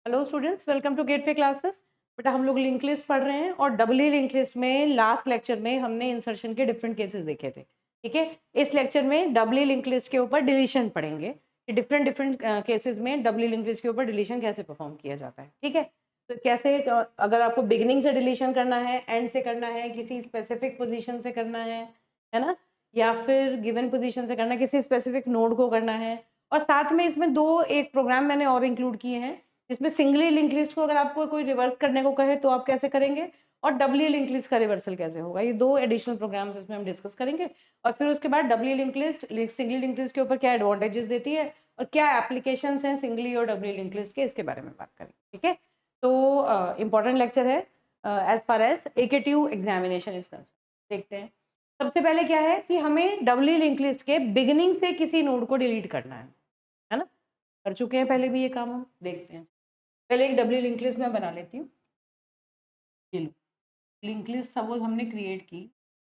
Hello students, welcome to gateway classes. बेटा हम लोग लिंक लिस्ट पढ़ रहे हैं और डबली लिंक लिस्ट में लास्ट लेक्चर में हमने इंसर्शन के डिफरेंट केसेस देखे थे। ठीक है, इस लेक्चर में डबली लिंक लिस्ट के ऊपर डिलीशन पढ़ेंगे कि डिफरेंट डिफरेंट केसेस में डबली लिंक लिस्ट के ऊपर डिलीशन कैसे परफॉर्म किया जाता है। ठीक है, तो कैसे अगर आपको बिगिनिंग से डिलीशन करना है, एंड से करना है, किसी स्पेसिफिक पोजीशन से करना है ना, या फिर गिवन पोजीशन से करना है, किसी स्पेसिफिक नोड को करना है। और साथ में इसमें दो एक प्रोग्राम मैंने और इंक्लूड किए हैं जिसमें सिंगली लिंक लिस्ट को अगर आपको कोई रिवर्स करने को कहे तो आप कैसे करेंगे, और डबली लिंक लिस्ट का रिवर्सल कैसे होगा। ये दो एडिशनल प्रोग्राम्स इसमें हम डिस्कस करेंगे। और फिर उसके बाद doubly link list singly link list के ऊपर क्या एडवांटेजेस देती है और क्या एप्लीकेशंस हैं सिंगली और डबली लिंक लिस्ट के, इसके बारे में बात करेंगे। ठीक है, तो इंपॉर्टेंट लेक्चर है as far as AKTU examination is concern. देखते हैं सबसे पहले क्या है कि हमें डबली लिंक लिस्ट के बिगिनिंग से किसी नोड को डिलीट करना है ना। कर चुके हैं पहले भी ये काम, हम देखते हैं। पहले एक डबली लिंक लिस्ट मैं बना लेती हूँ। ये लो, लिंक लिस्ट सपोज हमने क्रिएट की,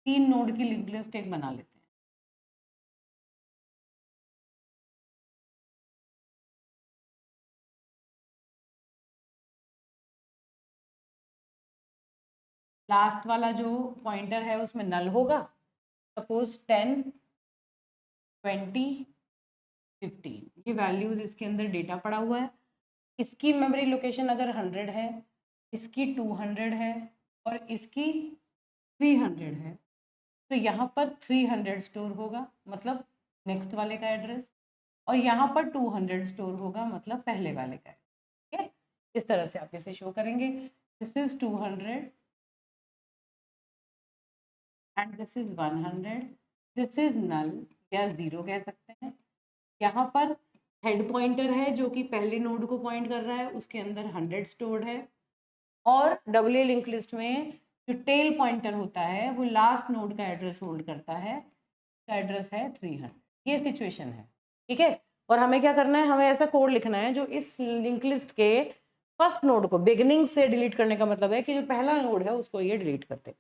3 नोड की लिंक लिस्ट एक बना लेते हैं। लास्ट वाला जो पॉइंटर है उसमें नल होगा। सपोज 10, 20, 15 ये वैल्यूज इसके अंदर डेटा पड़ा हुआ है। इसकी मेमोरी लोकेशन अगर 100 है, इसकी 200 है और इसकी 300 है, तो यहाँ पर 300 स्टोर होगा, मतलब नेक्स्ट वाले का एड्रेस, और यहाँ पर 200 स्टोर होगा, मतलब पहले वाले का। ठीक है, इस तरह से आप इसे शो करेंगे। This is 200 and this is 100। This is null या जीरो कह सकते हैं। यहाँ पर हेड पॉइंटर है जो कि पहले नोड को पॉइंट कर रहा है, उसके अंदर 100 स्टोर्ड है। और डबली लिंक लिस्ट में जो टेल पॉइंटर होता है वो लास्ट नोड का एड्रेस होल्ड करता है, का एड्रेस है 300। ये सिचुएशन है। ठीक है, और हमें क्या करना है, हमें ऐसा कोड लिखना है जो इस लिंक लिस्ट के फर्स्ट नोड को बिगिनिंग से डिलीट करने का मतलब है कि जो पहला नोड है उसको ये डिलीट करते।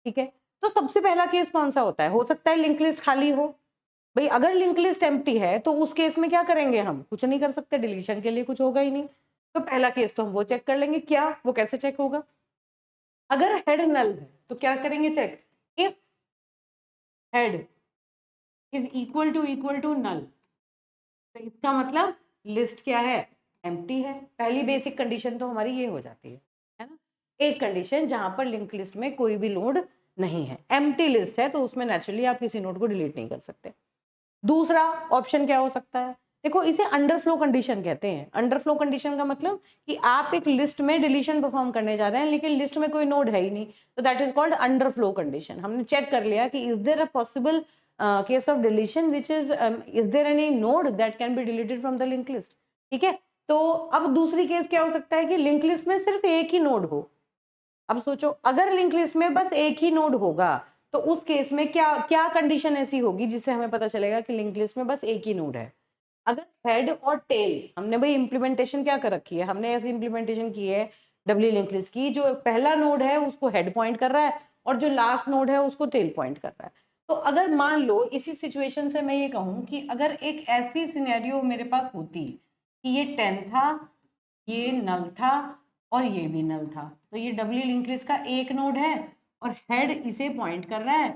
ठीक है, तो सबसे पहला केस कौन सा होता है, हो सकता है लिंक लिस्ट खाली हो। भाई अगर लिंक लिस्ट एम्प्टी है तो उस केस में क्या करेंगे, हम कुछ नहीं कर सकते, डिलीशन के लिए कुछ होगा ही नहीं। तो पहला केस तो हम वो चेक कर लेंगे। क्या वो कैसे चेक होगा, अगर हेड नल है तो क्या करेंगे check, if head is equal to null, तो इसका मतलब लिस्ट क्या है, एम्प्टी है। पहली बेसिक कंडीशन तो हमारी ये हो जाती है ना। एक कंडीशन जहां पर लिंक लिस्ट में कोई भी नोड नहीं है, एम्प्टी लिस्ट है, तो उसमें नेचुरली आप किसी नोड को डिलीट नहीं कर सकते। दूसरा ऑप्शन क्या हो सकता है, देखो इसे अंडरफ्लो कंडीशन कहते हैं। अंडरफ्लो कंडीशन का मतलब कि आप एक लिस्ट में डिलीशन परफॉर्म करने जा रहे हैं लेकिन लिस्ट में कोई नोड है ही नहीं, तो that is called underflow condition. हमने चेक कर लिया कि is there a possible case of deletion which is there any node that can be deleted from the link list. ठीक है, तो अब दूसरी केस क्या हो सकता है कि लिंक लिस्ट में सिर्फ एक ही नोड हो। अब सोचो अगर लिंक लिस्ट में बस एक ही नोड होगा तो उस केस में क्या क्या कंडीशन ऐसी होगी जिससे हमें पता चलेगा कि लिंक लिस्ट में बस एक ही नोड है। अगर हेड और टेल, हमने भाई इम्प्लीमेंटेशन क्या कर रखी है, हमने ऐसी इम्प्लीमेंटेशन की है डब्ल्यू लिंक लिस्ट की, जो पहला नोड है उसको हेड पॉइंट कर रहा है और जो लास्ट नोड है उसको टेल पॉइंट कर रहा है। तो अगर मान लो इसी सिचुएशन से मैं ये कहूँ कि अगर एक ऐसी सिनेरियो मेरे पास होती कि ये 10 था, ये नल था और ये भी नल था, तो ये डब्ल्यू लिंक लिस्ट का एक नोड है और हेड इसे पॉइंट कर रहा है।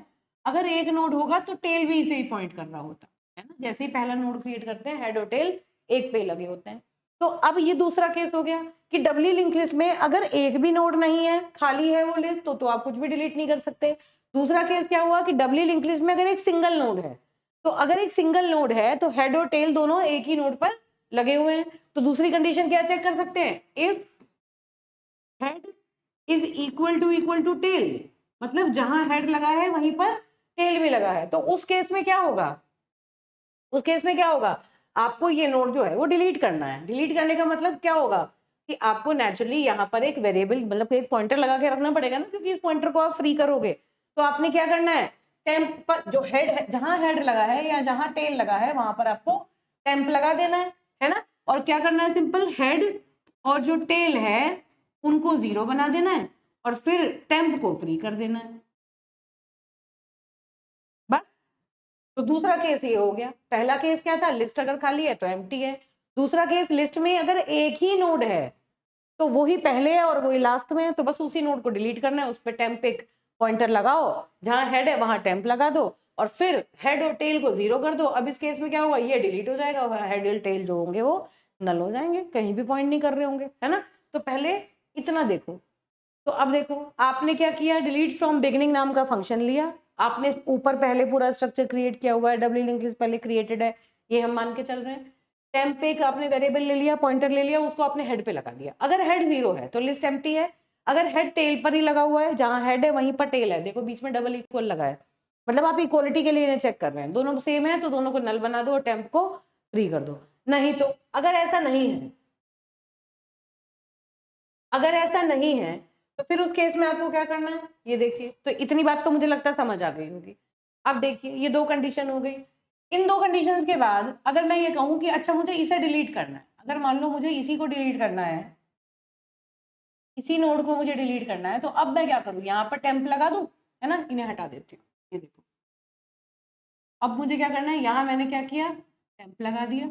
अगर एक नोड होगा तो टेल भी इसे ही पॉइंट कर रहा होता है ना। जैसे ही पहला नोड क्रिएट करते हैं हेड और टेल एक पे लगे होते हैं। तो अब ये दूसरा केस हो गया कि डब्ल्यू लिंक लिस्ट में अगर एक भी नोड नहीं है, खाली है वो लिस्ट, तो आप कुछ भी डिलीट नहीं कर सकते। दूसरा केस क्या हुआ कि डब्ल्यू लिंक लिस्ट में अगर एक सिंगल नोड है, तो अगर एक सिंगल नोड है तो हेड और टेल दोनों एक ही नोड पर लगे हुए हैं। तो दूसरी कंडीशन क्या चेक कर सकते हैं, if head is equal to tail, मतलब जहां हेड लगा है वहीं पर टेल भी लगा है, तो उस केस में क्या होगा, उस केस में क्या होगा, आपको ये नोड जो है वो डिलीट करना है। डिलीट करने का मतलब क्या होगा कि आपको नेचुरली यहाँ पर एक वेरिएबल मतलब एक पॉइंटर लगा के रखना पड़ेगा ना, क्योंकि इस पॉइंटर को आप फ्री करोगे। तो आपने क्या करना है, टेम्प पर जो हेड है, जहां हेड लगा है या जहां टेल लगा है वहां पर आपको टेम्प लगा देना है ना। और क्या करना है, सिंपल हेड और जो टेल है उनको 0 बना देना है और फिर टेम्प को फ्री कर देना है, बस। तो दूसरा केस ये हो गया। पहला केस क्या था, लिस्ट अगर खाली है तो एम्प्टी है। दूसरा केस लिस्ट में अगर एक ही नोड है तो वही पहले है और वही लास्ट में है, तो बस उसी नोड को डिलीट करना है। उस पर टेम्प एक पॉइंटर लगाओ, जहां हेड है वहां टेम्प लगा दो और फिर हेड और टेल को 0 कर दो। अब इस केस में क्या होगा, ये डिलीट हो जाएगा और हेड और टेल जो होंगे वो नल हो जाएंगे, कहीं भी पॉइंट नहीं कर रहे होंगे, है ना। तो पहले इतना देखो। तो अब देखो आपने क्या किया, डिलीट फ्रॉम बिगिनिंग नाम का फंक्शन लिया, आपने ऊपर पहले पूरा स्ट्रक्चर क्रिएट किया हुआ है, डब्ल्यू लिंक लिस्ट पहले क्रिएटेड है, ये हम मान के चल रहे हैं। टेम्प पे आपने वेरिएबल ले लिया, पॉइंटर ले लिया, उसको आपने हेड पे लगा दिया। अगर हेड 0 है तो लिस्ट एम्प्टी है, अगर हेड टेल पर ही लगा हुआ है, जहां हेड है वहीं पर टेल है, देखो बीच में डबल इक्वल लगा है, मतलब आप इक्वलिटी के लिए इन्हें चेक कर रहे हैं, दोनों सेम है तो दोनों को नल बना दो और टेम्प को फ्री कर दो। नहीं तो अगर ऐसा नहीं है, अगर ऐसा नहीं है तो फिर उस केस में आपको क्या करना है, ये देखिए। तो इतनी बात तो मुझे लगता है समझ आ गई होगी। अब देखिए ये दो कंडीशन हो गई। इन दो कंडीशंस के बाद अगर मैं ये कहूं कि अच्छा मुझे इसे डिलीट करना है, अगर मान लो मुझे इसी को डिलीट करना है, इसी नोड को मुझे डिलीट करना है, तो अब मैं क्या करूं, यहाँ पर टेम्प लगा दूं, है ना, इन्हें हटा देती हूँ। ये देखो अब मुझे क्या करना है, यहाँ मैंने क्या किया, टेम्प लगा दिया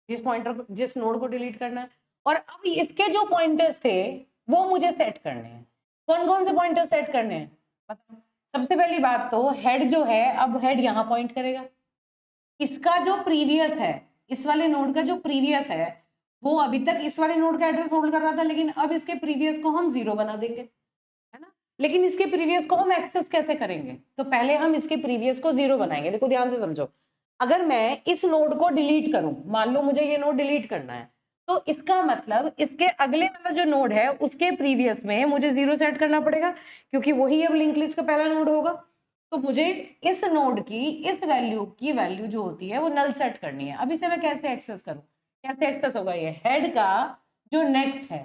जिस पॉइंटर को, जिस नोड को डिलीट करना है, और अब इसके जो पॉइंटर्स थे वो मुझे सेट करने हैं। कौन कौन से पॉइंटर सेट करने हैं बताओ। सबसे पहली बात तो हेड जो है, अब हेड यहाँ पॉइंट करेगा, इसका जो प्रीवियस है, इस वाले नोड का जो प्रीवियस है, वो अभी तक इस वाले नोड का एड्रेस होल्ड कर रहा था, लेकिन अब इसके प्रीवियस को हम 0 बना देंगे, है ना। लेकिन इसके प्रीवियस को हम एक्सेस कैसे करेंगे, तो पहले हम इसके प्रीवियस को 0 बनाएंगे। देखो ध्यान से समझो, अगर मैं इस नोड को डिलीट करूं, मान लो मुझे ये नोड डिलीट करना है, तो इसका मतलब इसके अगले वाला जो नोड है उसके प्रीवियस में मुझे 0 सेट करना पड़ेगा, क्योंकि वही अब लिंक लिस्ट का पहला नोड होगा। तो मुझे इस नोड की इस वैल्यू की वैल्यू जो होती है वो नल सेट करनी है। अब इसे मैं कैसे एक्सेस करूं, कैसे एक्सेस होगा, ये हेड का जो नेक्स्ट है,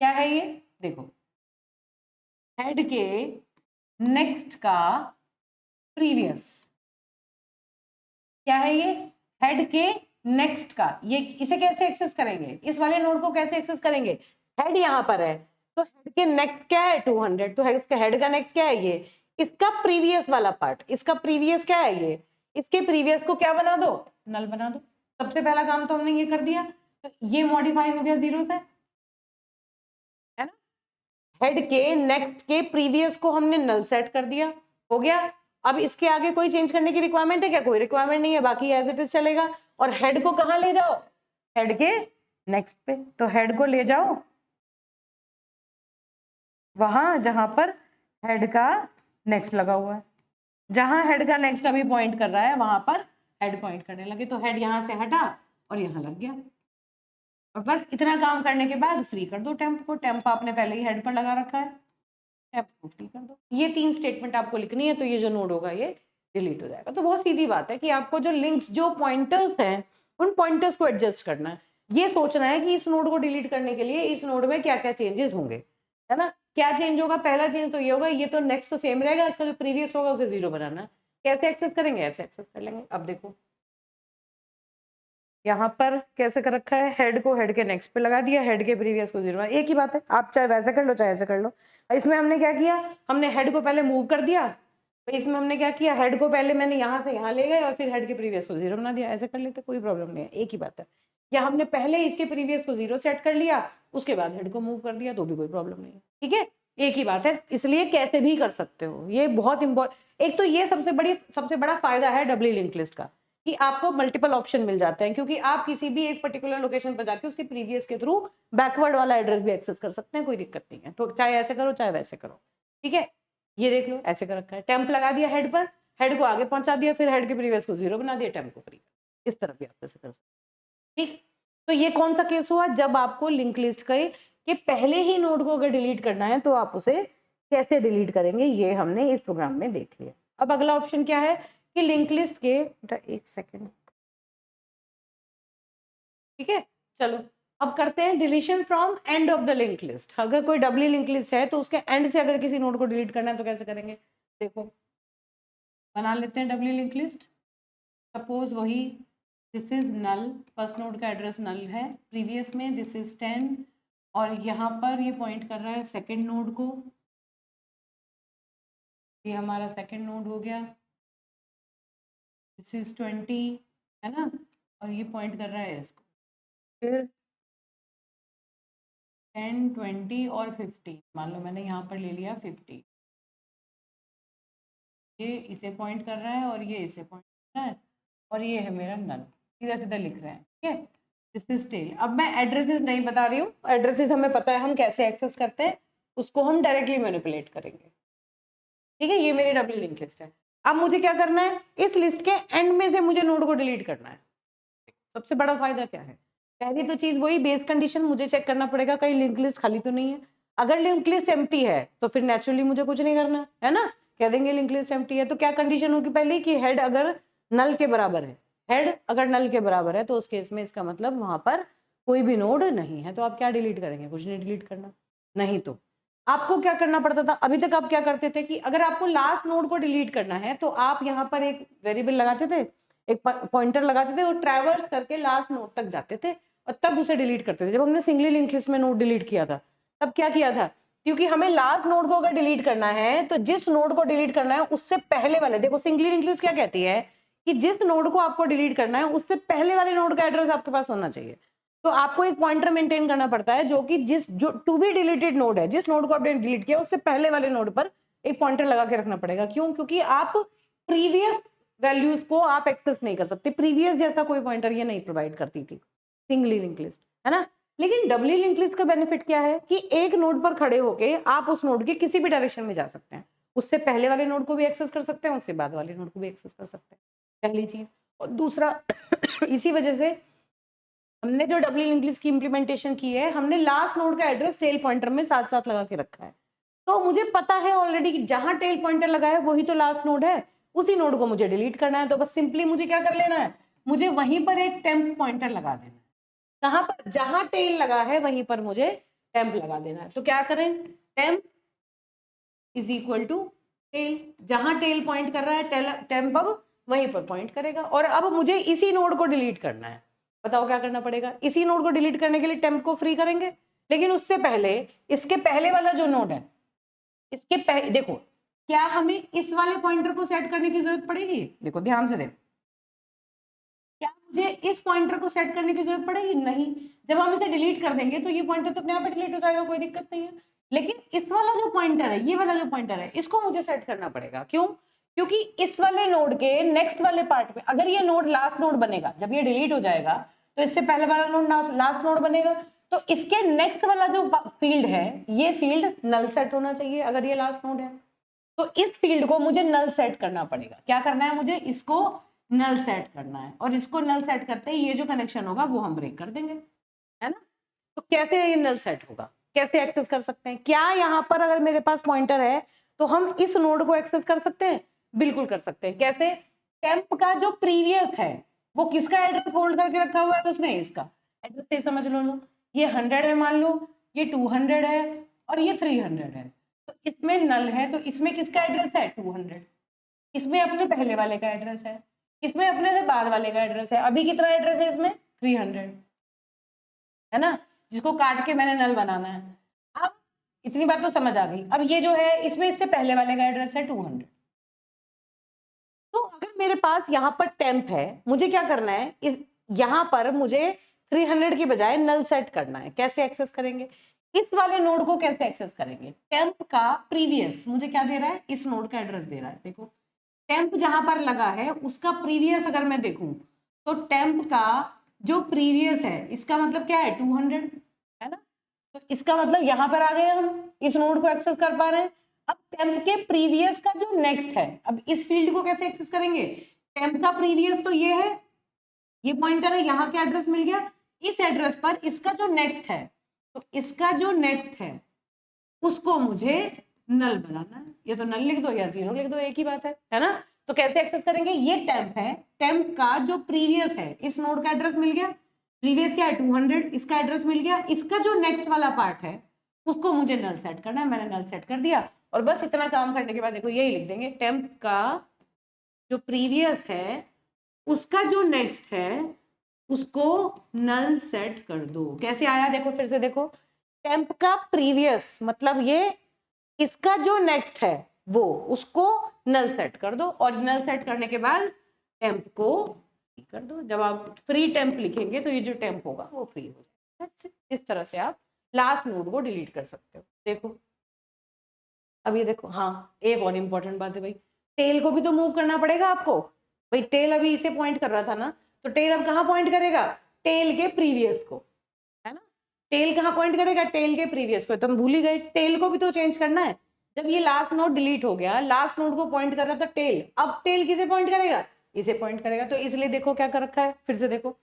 क्या है ये देखो, हेड के नेक्स्ट का प्रीवियस, क्या है ये, हेड के नेक्स्ट का, ये इसे कैसे एक्सेस करेंगे, इस वाले नोड को कैसे एक्सेस करेंगे, हेड यहाँ पर है तो हेड के नेक्स्ट क्या है 200, तो इसका हेड का नेक्स्ट क्या है, ये इसका प्रीवियस वाला पार्ट, इसका प्रीवियस क्या है, ये इसके प्रीवियस को क्या बना दो, नल बना दो। सबसे पहला काम तो हमने ये कर दिया, तो ये मॉडिफाई हो गया 0 से, है ना। हेड के नेक्स्ट के प्रीवियस को हमने नल सेट कर दिया, हो गया। अब इसके आगे कोई चेंज करने की रिक्वायरमेंट है क्या, कोई रिक्वायरमेंट नहीं है, बाकी एज इट इज चलेगा। और हेड को कहाँ ले जाओ, हेड के नेक्स्ट पे, तो हेड को ले जाओ वहां जहां पर हेड का नेक्स्ट लगा हुआ है, जहां हेड का नेक्स्ट अभी पॉइंट कर रहा है वहां पर हेड पॉइंट करने लगे, तो हेड यहां से हटा और यहां लग गया। और बस इतना काम करने के बाद फ्री कर दो टेम्प को, टेम्प आपने पहले ही हेड पर लगा रखा है, टेम्प को फ्री कर दो। ये 3 स्टेटमेंट आपको लिखनी है, तो ये जो नोड होगा ये डिलीट हो जाएगा। तो बहुत सीधी बात है कि आपको जो लिंक्स, जो पॉइंटर्स हैं, उन पॉइंटर्स को एडजस्ट करना है। ये सोचना है कि इस नोड को डिलीट करने के लिए इस नोड में क्या क्या चेंजेस होंगे, है ना। क्या चेंज होगा, पहला चेंज तो ये होगा, ये तो नेक्स्ट तो सेम रहेगा, इसका जो प्रीवियस होगा उसे 0 बनाना है। कैसे एक्सेस करेंगे, ऐसे एक्सेस कर लेंगे। अब देखो यहाँ पर कैसे कर रखा है, हेड को हेड के नेक्स्ट पे लगा दिया, हेड के प्रीवियस को 0, एक ही बात है, आप चाहे वैसे कर लो चाहे ऐसे कर लो। इसमें हमने क्या किया, हमने हेड को पहले मूव कर दिया, तो इसमें हमने क्या किया, हेड को पहले मैंने यहाँ से यहाँ ले गए और फिर हेड के प्रीवियस को 0 बना दिया, ऐसे कर लेते, कोई प्रॉब्लम नहीं है, एक ही बात है। या हमने पहले इसके प्रीवियस को 0 सेट कर लिया, उसके बाद हेड को मूव कर दिया, तो भी कोई प्रॉब्लम नहीं है, ठीक है, एक ही बात है। इसलिए कैसे भी कर सकते हो, ये बहुत इंपॉर्टेंट। एक तो ये सबसे बड़ा फायदा है डब्ल्यू लिंक लिस्ट का, कि आपको मल्टीपल ऑप्शन मिल जाते हैं, क्योंकि आप किसी भी एक पर्टिकुलर लोकेशन पर जाके उसके प्रीवियस के थ्रू बैकवर्ड वाला एड्रेस भी एक्सेस कर सकते हैं, कोई दिक्कत नहीं है। तो चाहे ऐसे करो चाहे वैसे करो, ठीक है। ये देख लो ऐसे कर रखा है, टेम्प लगा दिया हेड पर, हेड को आगे पहुंचा दिया, फिर हेड के प्रीवियस को 0 बना दिया, टेम्प को फ्री, इस तरह भी आप ऐसे कर सकते, ठीक। तो ये कौन सा केस हुआ, जब आपको लिंक लिस्ट के कि पहले ही नोड को अगर डिलीट करना है तो आप उसे कैसे डिलीट करेंगे, ये हमने इस प्रोग्राम में देख लिया। अब अगला ऑप्शन क्या है कि लिंक लिस्ट के, एक सेकेंड, ठीक है, चलो अब करते हैं deletion from end of the link list. अगर कोई डब्ल्यू लिंक लिस्ट है तो उसके एंड से अगर किसी नोड को डिलीट करना है तो कैसे करेंगे, देखो बना लेते हैं डब्ल्यू लिंक लिस्ट। सपोज वही this is null, first node का एड्रेस नल है, प्रीवियस में दिस इज 10 और यहाँ पर ये पॉइंट कर रहा है सेकेंड नोड को, ये हमारा सेकेंड नोड हो गया, दिस इज 20, है ना, और ये पॉइंट कर रहा है इसको। फिर 10, 20 और 50, मान लो मैंने यहाँ पर ले लिया 50, ये इसे पॉइंट कर रहा है और ये इसे पॉइंट कर रहा है और ये है मेरा नल, सीधा सीधा लिख रहे हैं, ठीक है। This is tail. अब मैं एड्रेसेस नहीं बता रही हूँ, एड्रेसेस हमें पता है हम कैसे एक्सेस करते हैं, उसको हम डायरेक्टली मैनिपुलेट करेंगे, ठीक है। ये मेरी डबल लिंक लिस्ट है। अब मुझे क्या करना है, इस लिस्ट के एंड में से मुझे नोड को डिलीट करना है। सबसे बड़ा फायदा क्या है, पहली तो चीज वही बेस कंडीशन, मुझे चेक करना पड़ेगा कहीं लिंक लिस्ट खाली तो नहीं है। अगर लिंक लिस्ट एम्प्टी है तो फिर नेचुरली मुझे कुछ नहीं करना है ना, कह देंगे लिंक लिस्ट एम्प्टी है। तो क्या कंडीशन होगी पहले कि हेड अगर नल के बराबर है, हेड अगर नल के बराबर है तो उस केस में इसका मतलब वहां पर कोई भी नोड नहीं है। तो आप क्या डिलीट करेंगे, कुछ नहीं डिलीट करना। नहीं तो आपको क्या करना पड़ता था, अभी तक आप क्या करते थे कि अगर आपको लास्ट नोड को डिलीट करना है तो आप यहाँ पर एक वेरिएबल लगाते थे, एक पॉइंटर लगाते थे और ट्रैवर्स करके लास्ट नोड तक जाते थे और तब उसे डिलीट करते थे। जब हमने सिंगली लिंक लिस्ट में नोड डिलीट किया था तब क्या किया था, क्योंकि हमें लास्ट नोड को अगर डिलीट करना है तो जिस नोड को डिलीट करना है उससे पहले वाले, देखो सिंगली लिंक लिस्ट क्या कहती है कि जिस नोड को आपको डिलीट करना है उससे पहले वाले नोड का एड्रेस आपके पास होना चाहिए। तो आपको एक पॉइंटर मेंटेन करना पड़ता है जो कि जो टू बी डिलीटेड नोड है, जिस नोड को आपने डिलीट किया उससे पहले वाले नोड पर एक पॉइंटर लगा के रखना पड़ेगा। क्यों, क्योंकि आप प्रीवियस वैल्यूज को आप एक्सेस नहीं कर सकते, प्रीवियस जैसा कोई पॉइंटर ये नहीं प्रोवाइड करती थी सिंगली लिंक लिस्ट, है ना। लेकिन डबली लिंक लिस्ट का बेनिफिट क्या है कि एक नोड पर खड़े होके आप उस नोड के किसी भी डायरेक्शन में जा सकते हैं, उससे पहले वाले नोड को भी एक्सेस कर सकते हैं, उससे बाद वाले नोड को भी एक्सेस कर सकते हैं, पहली चीज। और दूसरा इसी वजह से हमने जो डबली लिंक लिस्ट की इंप्लीमेंटेशन की है, हमने लास्ट नोड का एड्रेस टेल पॉइंटर में साथ साथ लगा के रखा है। तो मुझे पता है ऑलरेडी कि जहां टेल पॉइंटर लगा है वही तो लास्ट नोड है, उसी नोड को मुझे डिलीट करना है। तो बस सिंपली मुझे क्या कर लेना है, मुझे वहीं पर एक टेम्प पॉइंटर लगा देना है। कहां पर, जहां टेल लगा है वहीं पर मुझे टेम्प लगा देना है। तो क्या करें, temp is equal to tail, जहां टेल पॉइंट कर रहा है टेम्प अब वहीं पर पॉइंट करेगा। और अब मुझे इसी नोड को डिलीट करना है। बताओ क्या करना पड़ेगा, इसी नोड को डिलीट करने के लिए टेम्प को फ्री करेंगे, लेकिन उससे पहले इसके पहले वाला जो नोड है, इसके पहले देखो, क्या हमें इस वाले पॉइंटर को सेट करने की जरूरत पड़ेगी, देखो ध्यान से देखो, क्या मुझे इस पॉइंटर को सेट करने की जरूरत पड़ेगी, नहीं। जब हम इसे डिलीट कर देंगे तो ये पॉइंटर तो अपने आप डिलीट हो जाएगा, कोई दिक्कत नहीं है। लेकिन इस वाला जो पॉइंटर है, ये वाला जो पॉइंटर है, इसको मुझे सेट करना पड़ेगा। क्यों, क्योंकि इस वाले नोड के नेक्स्ट वाले पार्ट में अगर ये नोड लास्ट नोड बनेगा, जब ये डिलीट हो जाएगा तो इससे पहले वाला नोड लास्ट नोड बनेगा, तो इसके नेक्स्ट वाला जो फील्ड है, ये फील्ड नल सेट होना चाहिए अगर ये लास्ट नोड है। तो इस फील्ड को मुझे नल सेट करना पड़ेगा। क्या करना है, मुझे इसको नल सेट करना है, और इसको नल सेट करते ही ये जो कनेक्शन होगा वो हम ब्रेक कर देंगे, है ना। तो कैसे ये नल सेट होगा, कैसे एक्सेस कर सकते हैं, क्या यहाँ पर अगर मेरे पास पॉइंटर है तो हम इस नोड को एक्सेस कर सकते हैं, बिल्कुल कर सकते हैं। कैसे, टेम्प का जो प्रीवियस है वो किसका एड्रेस होल्ड करके रखा हुआ है, उसने इसका एड्रेस से समझ लो, ये 100 है मान लो, ये 200 है और ये 300 है। तो इसमें नल है तो इसमें किसका एड्रेस है, 200, इसमें अपने पहले वाले का एड्रेस है, इसमें अपने से बाद वाले का एड्रेस है। अभी कितना एड्रेस है इसमें, 300, है ना, जिसको काट के मैंने नल बनाना है। अब इतनी बात तो समझ आ गई। अब ये जो है इसमें इससे पहले वाले का एड्रेस है 200। तो अगर मेरे पास यहाँ पर टेम्प है, मुझे क्या करना है, इस यहाँ पर मुझे 300 की बजाय नल सेट करना है। कैसे एक्सेस करेंगे, इस वाले नोड को कैसे एक्सेस करेंगे, टेम्प का प्रीवियस मुझे क्या दे रहा है, इस नोड का एड्रेस दे रहा है। देखो टेम्प जहां पर लगा है उसका प्रीवियस अगर मैं देखूं तो टेम्प का जो प्रीवियस है इसका मतलब क्या है, 200, है ना। तो इसका मतलब यहाँ पर आ गए हम इस नोड को एक्सेस कर पा रहे हैं। अब टेम्प के प्रीवियस का जो नेक्स्ट है, अब इस फील्ड को कैसे एक्सेस करेंगे, टेम्प का प्रीवियस तो ये है, ये पॉइंटर है, यहाँ क्या एड्रेस मिल गया, इस एड्रेस पर इसका जो नेक्स्ट है, तो इसका जो नेक्स्ट है उसको मुझे नल बनाना है। ये तो नल लिख दो या जीरो लिख दो, एक ही बात है ना। तो कैसे एक्सेस करेंगे, ये टेम्प है, टेम्प का जो प्रीवियस है, इस नोड का एड्रेस मिल गया, प्रीवियस क्या है 200, इसका एड्रेस मिल गया, इसका जो नेक्स्ट वाला पार्ट है उसको मुझे नल सेट करना है, मैंने नल सेट कर दिया। और बस इतना काम करने के बाद देखो यही लिख देंगे, टेम्प का जो प्रीवियस है उसका जो नेक्स्ट है उसको नल सेट कर दो। कैसे आया देखो, फिर से देखो, टेम्प का प्रीवियस मतलब ये इसका जो नेक्स्ट है वो, उसको नल सेट कर दो, और नल सेट करने के बाद टेम्प को फ्री कर दो। जब आप फ्री टेम्प लिखेंगे तो ये जो टेम्प होगा वो फ्री हो जाएगा। इस तरह से आप लास्ट नोड को डिलीट कर सकते हो। देखो अब ये देखो, हाँ एक और इम्पोर्टेंट बात है भाई, टेल को भी तो मूव करना पड़ेगा आपको भाई। टेल अभी इसे पॉइंट कर रहा था ना, तो टेल अब कहाँ पॉइंट करेगा, टेल के प्रीवियस को, है ना। टेल कहाँ पॉइंट करेगा, टेल के प्रीवियस को। तुम भूल ही गए, टेल को भी तो चेंज करना है। जब ये लास्ट नोड डिलीट हो गया, लास्ट नोड को पॉइंट कर रहा था टेल, अब टेल किसे पॉइंट करेगा, इसे पॉइंट करेगा। तो इसलिए देखो क्या कर रखा है, फिर से देखो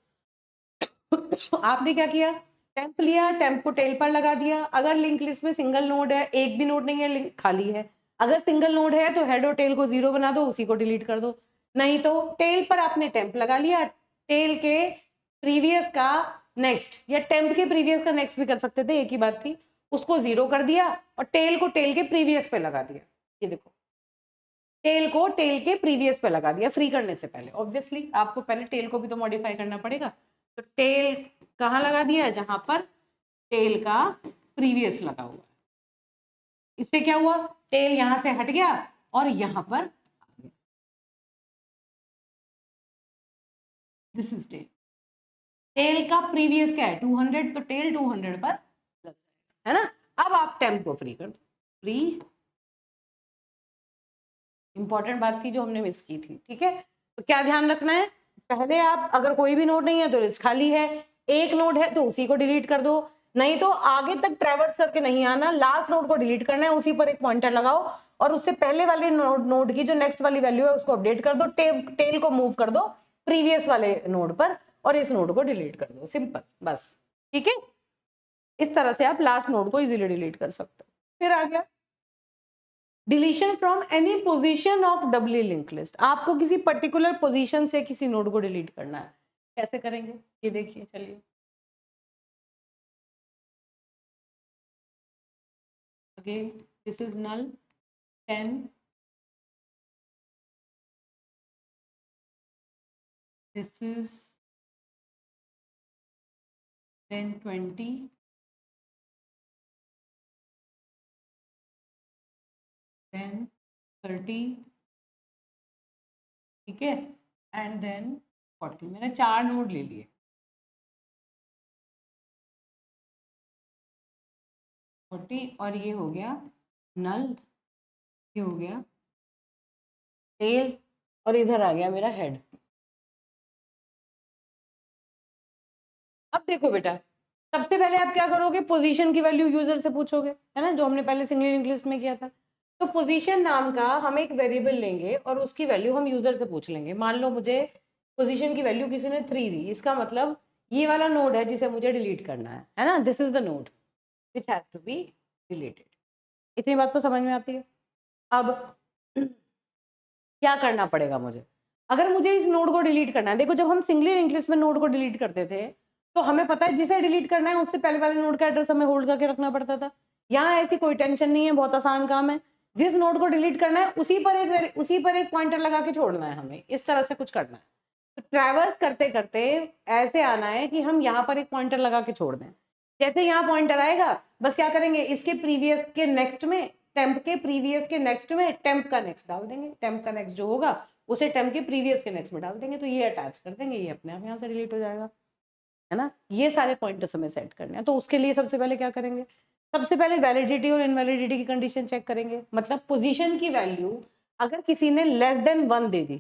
आपने क्या किया, टेम्प लिया, टेम्प को टेल पर लगा दिया। अगर लिंक लिस्ट में सिंगल नोड है, एक भी नोड नहीं है, लिंक खाली है, अगर सिंगल नोड है तो हेड और टेल को 0 बना दो, उसी को डिलीट कर दो। नहीं तो टेल पर आपने टेम्प लगा लिया, टेल के प्रीवियस का नेक्स्ट, या टेम्प के प्रीवियस का नेक्स्ट भी कर सकते थे, एक ही बात थी, उसको 0 कर दिया और टेल को टेल के प्रीवियस पे लगा दिया। ये देखो, टेल को टेल के प्रीवियस पे लगा दिया फ्री करने से पहले। ऑब्वियसली आपको पहले टेल को भी तो मॉडिफाई करना पड़ेगा, तो टेल कहाँ लगा दिया है, जहां पर टेल का प्रीवियस लगा हुआ है। इससे क्या हुआ, टेल यहां से हट गया और यहां पर आ गया। दिस इज टेल, टेल का प्रीवियस क्या है 200, तो टेल 200 पर लग है ना। अब आप टेम्प को फ्री कर दो, फ्री। इंपॉर्टेंट बात थी जो हमने मिस की थी, ठीक है। तो क्या ध्यान रखना है, पहले आप अगर कोई भी नोड नहीं है तो लिस्ट खाली है, एक नोड है तो उसी को डिलीट कर दो, नहीं तो आगे तक ट्रैवर्स करके नहीं आना, लास्ट नोड को डिलीट करना है, उसी पर एक पॉइंटर लगाओ और उससे पहले वाले नोड की जो नेक्स्ट वाली वैल्यू है उसको अपडेट कर दो, टेल को मूव कर दो प्रीवियस वाले नोड पर और इस नोड को डिलीट कर दो, सिंपल, बस, ठीक है। इस तरह से आप लास्ट नोड को इजीली डिलीट कर सकते हो। फिर आ गया deletion from any position of doubly link list. आपको किसी पर्टिकुलर पोजीशन से किसी नोड को डिलीट करना है, कैसे करेंगे ये देखिए, चलिए। Again this is null 10, this is then 20, then 30, ठीक है, एंड देन 40। मैंने 4 नोड ले लिए, 40, और ये हो गया नल, ये हो गया टेल, और इधर आ गया मेरा हेड। अब देखो बेटा, सबसे पहले आप क्या करोगे, पोजीशन की वैल्यू यूजर से पूछोगे, है ना, जो हमने पहले सिंगल लिंक लिस्ट में किया था। तो पोजीशन नाम का हम एक वेरिएबल लेंगे और उसकी वैल्यू हम यूजर से पूछ लेंगे। मान लो मुझे पोजीशन की वैल्यू किसी ने 3 दी, इसका मतलब ये वाला नोड है जिसे मुझे डिलीट करना है ना, this is the node which has to be deleted. इतनी बात तो समझ में आती है। अब क्या करना पड़ेगा मुझे, अगर मुझे इस नोड को डिलीट करना है, देखो जब हम सिंगली लिंक लिस्ट में नोड को डिलीट करते थे तो हमें पता है जिसे डिलीट करना है उससे पहले वाले नोड का एड्रेस हमें होल्ड करके रखना पड़ता था। यहाँ ऐसी कोई टेंशन नहीं है, बहुत आसान काम है। जिस नोड को डिलीट करना है उसी पर एक पॉइंटर लगा के छोड़ना है, हमें इस तरह से कुछ करना है। तो ट्रैवर्स करते करते ऐसे आना है कि हम यहाँ पर एक पॉइंटर लगा के छोड़ दें। जैसे यहाँ पॉइंटर आएगा, बस क्या करेंगे, इसके प्रीवियस के नेक्स्ट में, टेम्प के प्रीवियस के नेक्स्ट में टेम्प का नेक्स्ट डाल देंगे, टेम्प का नेक्स्ट जो होगा उसे टेम्प के प्रीवियस के नेक्स्ट में डाल देंगे, तो ये अटैच कर देंगे, ये अपने आप यहाँ से डिलीट हो जाएगा, है ना। ये सारे पॉइंटर्स हमें सेट करने हैं। तो उसके लिए सबसे पहले क्या करेंगे, सबसे पहले वैलिडिटी और इनवैलिडिटी की कंडीशन चेक करेंगे। मतलब पोजीशन की वैल्यू अगर किसी ने लेस देन 1 दे दी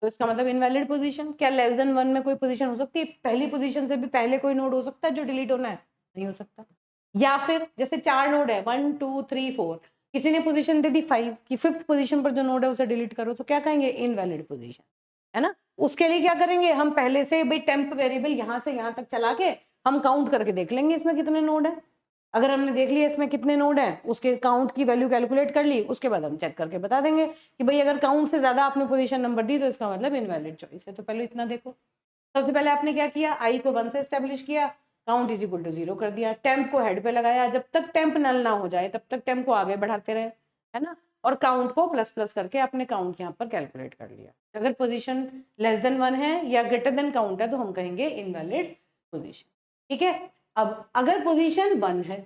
तो इसका मतलब इनवैलिड पोजीशन। क्या लेस देन 1 में कोई पोजीशन हो सकती है, पहली पोजीशन से भी पहले कोई नोड हो सकता है जो डिलीट होना है, नहीं हो सकता। या फिर जैसे 4 नोड है 1 2 3 4, किसी ने पोजीशन दे दी 5 की 5th पोजीशन पर जो नोड है उसे डिलीट करो, तो क्या कहेंगे, इनवैलिड पोजीशन, है ना। उसके लिए क्या करेंगे, हम पहले से भाई टेम्प वेरिएबल यहाँ से यहाँ तक चला के हम काउंट करके देख लेंगे इसमें कितने नोड है। अगर हमने देख लिया इसमें कितने नोड हैं, उसके काउंट की वैल्यू कैलकुलेट कर ली, उसके बाद हम चेक करके बता देंगे कि भाई अगर काउंट से ज्यादा आपने पोजीशन नंबर दी तो इसका मतलब इनवैलिड चॉइस है। तो पहले इतना देखो, सबसे पहले आपने क्या किया, आई को 1 से एस्टेब्लिश किया, काउंट इज इक्वल टू 0 कर दिया, टेम्प को हेड पे लगाया, जब तक टेम्प नल ना हो जाए तब तक टेम्प को आगे बढ़ाते रहे, है ना, और काउंट को प्लस प्लस करके आपने काउंट यहाँ पर कैलकुलेट कर लिया। अगर पोजीशन लेस देन 1 है या ग्रेटर देन काउंट है तो हम कहेंगे इनवैलिड पोजीशन, ठीक है। अब अगर पोजीशन 1 है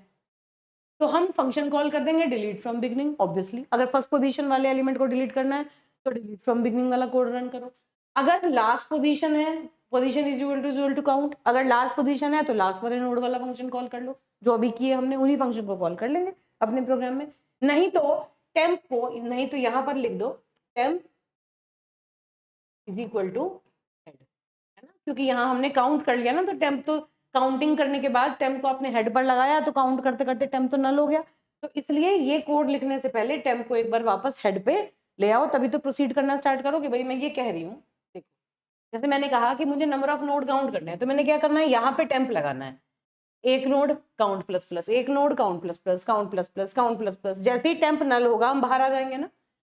तो हम फंक्शन कॉल कर देंगे डिलीट फ्रॉम बिगनिंग, ऑब्वियसली। अगर फर्स्ट पोजीशन वाले एलिमेंट को डिलीट करना है तो डिलीट फ्रॉम बिगनिंग वाला कोड रन करो। अगर लास्ट पोजीशन है position is equal to count. अगर लास्ट पोजीशन है तो लास्ट वाले नोड वाला फंक्शन कॉल कर लो, जो अभी किए हमने उन्हीं फंक्शन को कॉल कर लेंगे अपने प्रोग्राम में। नहीं तो टेम्प को, नहीं तो यहाँ पर लिख दो temp is equal to head, है ना, क्योंकि यहाँ हमने काउंट कर लिया ना, तो टेम्प तो काउंटिंग करने के बाद टेम्प को अपने हेड पर लगाया तो काउंट करते करते टेम्प तो नल हो गया। तो इसलिए ये कोड लिखने से पहले टेम्प को एक बार वापस हेड पे ले आओ, तभी तो प्रोसीड करना स्टार्ट करो कि भाई मैं ये कह रही हूँ। देखो जैसे मैंने कहा कि मुझे नंबर ऑफ नोड काउंट करना है, तो मैंने क्या करना है, यहाँ पे टेम्प लगाना है, एक नोड काउंट प्लस प्लस, एक node count plus plus, count plus plus, count plus plus. जैसे ही टेम्प नल होगा हम बाहर आ जाएंगे ना,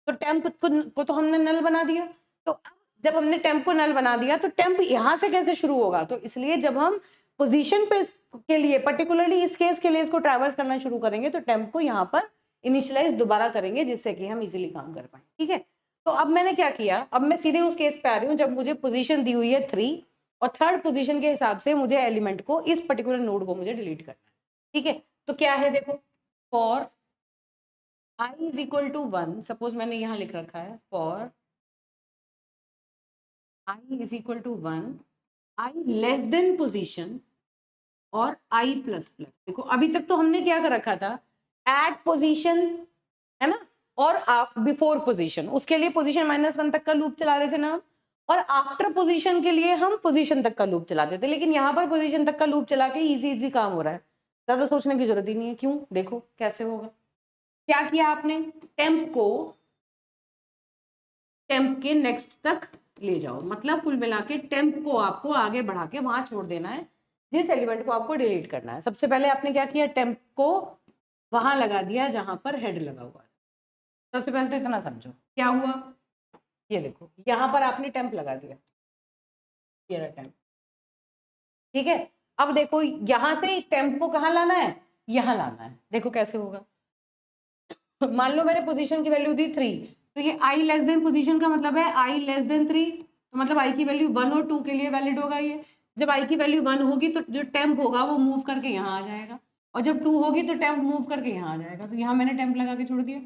तो टेम्प को तो हमने नल बना दिया। तो जब हमने टेम्प को नल बना दिया तो टेम्प यहाँ से कैसे शुरू होगा, तो इसलिए जब हम पोजीशन पे के लिए पर्टिकुलरली इस केस के लिए इसको ट्रैवर्स करना शुरू करेंगे तो टेम्प को यहाँ पर इनिशियलाइज दोबारा करेंगे, जिससे कि हम इजीली काम कर पाए। ठीक है, तो अब मैंने क्या किया, अब मैं सीधे उस केस पे आ रही हूँ जब मुझे पोजीशन दी हुई है 3 और थर्ड पोजीशन के हिसाब से मुझे एलिमेंट को, इस पर्टिकुलर नोड को मुझे डिलीट करना है। ठीक है, तो क्या है देखो, for i is equal to 1, suppose मैंने यहाँ लिख रखा है for i is equal to 1, i less than position और i प्लस प्लस। देखो अभी तक तो हमने क्या कर रखा था, एट पोजीशन, है ना, और बिफोर पोजीशन, उसके लिए पोजीशन -1 तक का लूप चला रहे थे ना, और आफ्टर पोजीशन के लिए हम पोजीशन तक का लूप चलाते थे। लेकिन यहाँ पर पोजीशन तक का लूप चला के इजी काम हो रहा है, ज्यादा सोचने की जरूरत ही नहीं है। क्यों, देखो कैसे होगा। क्या किया आपने, टेम्प को टेम्प के नेक्स्ट तक ले जाओ, मतलब कुल मिला के टेम्प को आपको आगे बढ़ा के वहां छोड़ देना है जिस एलिमेंट को आपको डिलीट करना है। सबसे पहले आपने क्या किया, टेम्प को वहां लगा दिया जहां पर हेड लगा हुआ है। सबसे पहले तो इतना समझो क्या हुआ, ये देखो यहाँ पर आपने टेम्प लगा दिया, ये रहा टेम्प। ठीक है, अब देखो यहाँ से टेम्प को कहाँ लाना है, यहाँ लाना है। देखो कैसे होगा, मान लो मैंने पोजीशन की वैल्यू दी 3, तो ये i लेस देन पोजीशन का मतलब है i लेस देन 3, तो मतलब i की वैल्यू 1 और 2 के लिए वैलिड होगा ये। जब i की वैल्यू 1 होगी तो जो टेम्प होगा वो मूव करके यहाँ आ जाएगा, और जब 2 होगी तो टेम्प मूव करके यहाँ आ जाएगा। तो यहाँ मैंने टेम्प लगा के छोड़ दिया,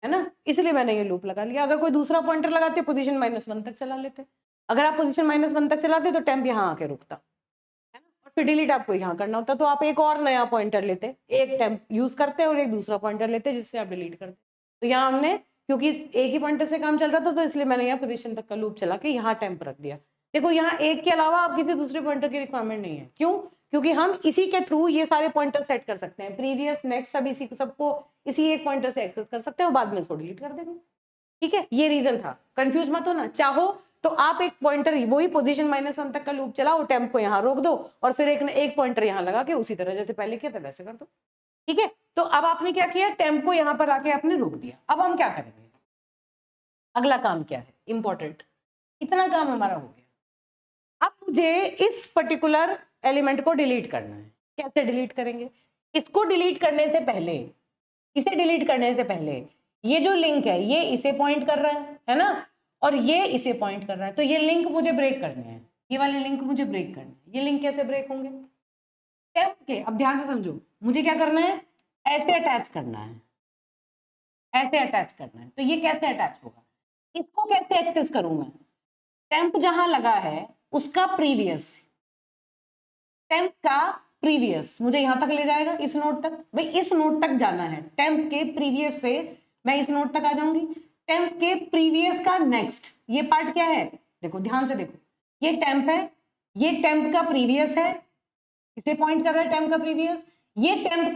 है ना, इसलिए मैंने ये लूप लगा लिया। अगर कोई दूसरा पॉइंटर लगाते पोजीशन -1 तक चला लेते, अगर आप पोजीशन -1 तक चलाते तो टेम्प यहाँ आके रुकता, है ना, और फिर डिलीट आपको यहाँ करना होता, तो आप एक और नया पॉइंटर लेते, एक टेम्प यूज करते और एक दूसरा पॉइंटर लेते जिससे आप डिलीट करते। तो यहाँ हमने, क्योंकि एक ही पॉइंटर से काम चल रहा था, तो इसलिए मैंने यहाँ पोजीशन तक का लूप चला के यहाँ टेम्प रख दिया। देखो यहाँ एक के अलावा आप किसी दूसरे पॉइंटर की रिक्वायरमेंट नहीं है। क्यों, क्योंकि हम इसी के थ्रू ये सारे पॉइंटर सेट कर सकते हैं, प्रीवियस नेक्स्ट सब इसी सबको इसी एक पॉइंटर से एक्सेस कर सकते हैं और बाद में इसको डिलीट कर देंगे। ठीक है, ये रीजन था, कंफ्यूज मत हो ना। चाहो तो आप एक पॉइंटर वही पोजीशन -1 तक का लूप चलाओ, टेम्प को यहाँ रोक दो और फिर एक पॉइंटर यहाँ लगा के उसी तरह जैसे पहले किया था वैसे कर दो। ठीक है, तो अब आपने क्या किया, टेम्प को यहाँ पर आके आपने रोक दिया। अब हम क्या करेंगे, अगला काम क्या है, इंपॉर्टेंट, इतना काम हमारा हो गया। अब मुझे इस पर्टिकुलर एलिमेंट को डिलीट करना है। कैसे डिलीट करेंगे, इसको डिलीट करने से पहले, इसे डिलीट करने से पहले ये जो लिंक है ये इसे पॉइंट कर रहा है ना, और ये इसे पॉइंट कर रहा है, तो ये लिंक मुझे ब्रेक करने हैं, ये वाले लिंक मुझे ब्रेक करने हैं। ये लिंक कैसे ब्रेक होंगे, टेम्प के, अब ध्यान से समझो, मुझे क्या करना है, ऐसे अटैच करना है, ऐसे अटैच करना है। तो ये कैसे अटैच होगा, इसको कैसे एक्सेस करूं मैं, टेम्प जहां लगा है उसका प्रीवियस, टेम्प का प्रीवियस मुझे यहां तक ले जाएगा, इस नोड तक। भाई इस नोड तक जाना है, टेम्प के प्रीवियस से मैं इस नोड तक आ जाऊंगी, टेम्प के प्रीवियस का नेक्स्ट, ये पार्ट क्या है, देखो ध्यान से देखो, ये टेम्प है, ये टेम्प का प्रीवियस है, इसे पॉइंट कर रहा है टेम्प का प्रीवियस, ये टेम्प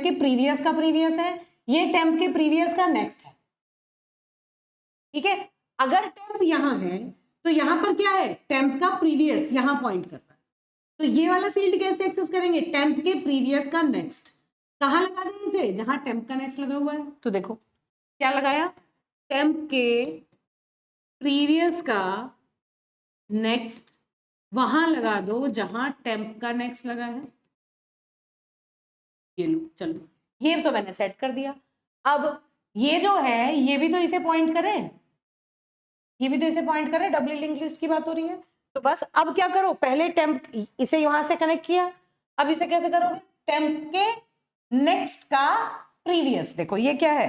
के प्रीवियस का प्रीवियस है, ये टेम्प के प्रीवियस का नेक्स्ट है। ठीक है, अगर टेम्प यहां है तो यहां पर क्या है, टेम्प का प्रीवियस यहां पॉइंट कर रहा है, तो ये वाला फील्ड कैसे एक्सेस करेंगे, टेम्प के प्रीवियस का नेक्स्ट, कहां लगा दें इसे, जहां टेम्प का नेक्स्ट लगा हुआ है। तो देखो क्या लगाया, टेम्प के प्रीवियस का नेक्स्ट वहां लगा दो जहां टेम्प का नेक्स्ट लगा है। ये लो, चलो ये तो मैंने सेट कर दिया। अब ये जो है ये भी तो इसे पॉइंट करे, ये भी तो इसे पॉइंट करे, डबल लिंक लिस्ट की बात हो रही है। तो बस अब क्या करो, पहले टेम्प इसे यहां से कनेक्ट किया, अब इसे कैसे करोगे, टेम्प के नेक्स्ट का प्रीवियस, देखो ये क्या है,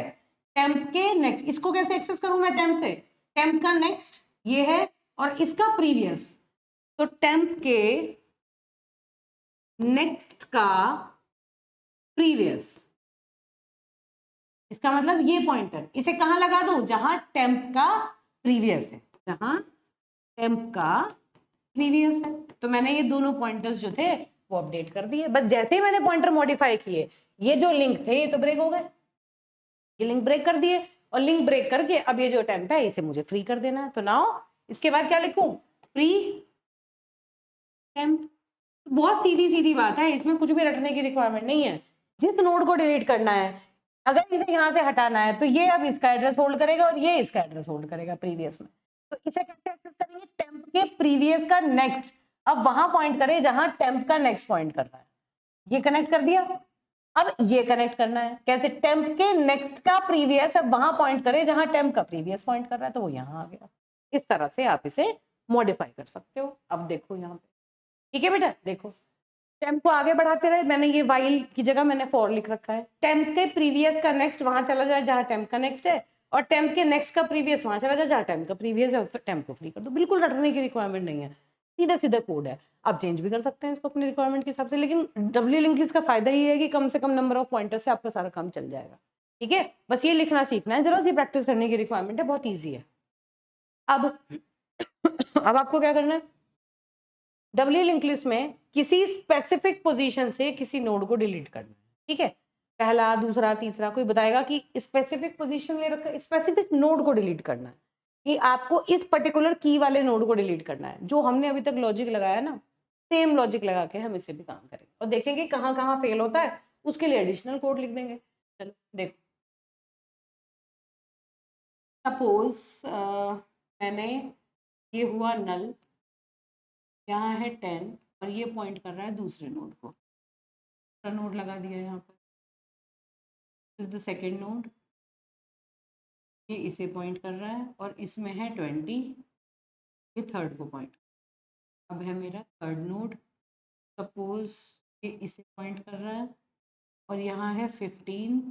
टेम्प के नेक्स्ट, इसको कैसे एक्सेस करूं मैं टेम्प से, टेम्प का नेक्स्ट ये है, और इसका प्रीवियस, तो टेम्प के नेक्स्ट का प्रीवियस, इसका मतलब ये पॉइंटर इसे कहां लगा दूं, जहां टेम्प का प्रीवियस है, जहां टेम्प का प्रीवियस है। तो मैंने ये दोनों पॉइंटर्स जो थे वो अपडेट कर दिए। बस जैसे ही मैंने पॉइंटर मॉडिफाई किए, ये जो लिंक थे ये तो ब्रेक हो गए, ये लिंक ब्रेक कर दिए, और लिंक ब्रेक करके अब ये जो टेम्प है इसे मुझे फ्री कर देना है। तो नाउ इसके बाद क्या लिखूं, फ्री टेम्प। बहुत सीधी सीधी बात है, इसमें कुछ भी रटने की रिक्वायरमेंट नहीं है। जिस नोड को डिलीट करना है, अगर इसे यहाँ से हटाना है, तो ये अब इसका एड्रेस होल्ड करेगा और ये इसका एड्रेस होल्ड करेगा प्रीवियस में। तो इसे कैसे एक्सेस करेंगे, टेम्प के प्रीवियस का नेक्स्ट, अब वहां पॉइंट करे जहां टेम्प का नेक्स्ट पॉइंट कर रहा है। ये कनेक्ट कर दिया, अब ये कनेक्ट करना है कैसे, टेम्प के नेक्स्ट का प्रीवियस अब वहां पॉइंट करे जहां टेम्प का प्रीवियस पॉइंट कर रहा है, तो वो यहाँ आ गया। इस तरह से आप इसे मॉडिफाई कर सकते हो। अब देखो यहाँ पे, ठीक है बेटा, देखो टेम्प को आगे बढ़ाते रहे, मैंने ये वाइल की जगह मैंने फॉर लिख रखा है। टेम्प के प्रीवियस का नेक्स्ट वहां चला जाए जहां टेम्प का नेक्स्ट है, और टेम्प के नेक्स्ट का प्रीवियस वहां चला जाए जहां टेम्प का प्रीवियस है, और फिर टेम्प को फ्री कर दो। बिल्कुल रटने की रिक्वायरमेंट नहीं है, सीधा सीधा कोड है। आप चेंज भी कर सकते हैं इसको अपनी रिक्वायरमेंट के हिसाब से, लेकिन डब्ल्यू लिंक लिस्ट का फायदा ये है कि कम से कम नंबर ऑफ पॉइंटर से आपका सारा काम चल जाएगा। ठीक है, बस ये लिखना सीखना है, जरा सी प्रैक्टिस करने की रिक्वायरमेंट है, बहुत ईजी है। अब अब आपको क्या करना है, डब्ल्यू लिंक लिस्ट में किसी स्पेसिफिक पोजीशन से किसी नोड को डिलीट करना है। ठीक है, पहला, दूसरा, तीसरा, कोई बताएगा कि स्पेसिफिक पोजीशन ले रखा है, स्पेसिफिक नोड को डिलीट करना है, कि आपको इस पर्टिकुलर की वाले नोड को डिलीट करना है। जो हमने अभी तक लॉजिक लगाया ना, सेम लॉजिक लगा के हम इसे भी काम करेंगे और देखेंगे कहाँ कहाँ फेल होता है, उसके लिए एडिशनल कोड लिख देंगे। चलो देखो, सपोज मैंने, ये हुआ नल, यहाँ है 10 और ये पॉइंट कर रहा है दूसरे नोड को, नोड लगा दिया यहाँ पर, इज द सेकेंड नोड, ये इसे पॉइंट कर रहा है और इसमें है 20, ये थर्ड को पॉइंट। अब है मेरा थर्ड नोड, सपोज ये इसे पॉइंट कर रहा है और यहाँ है 15,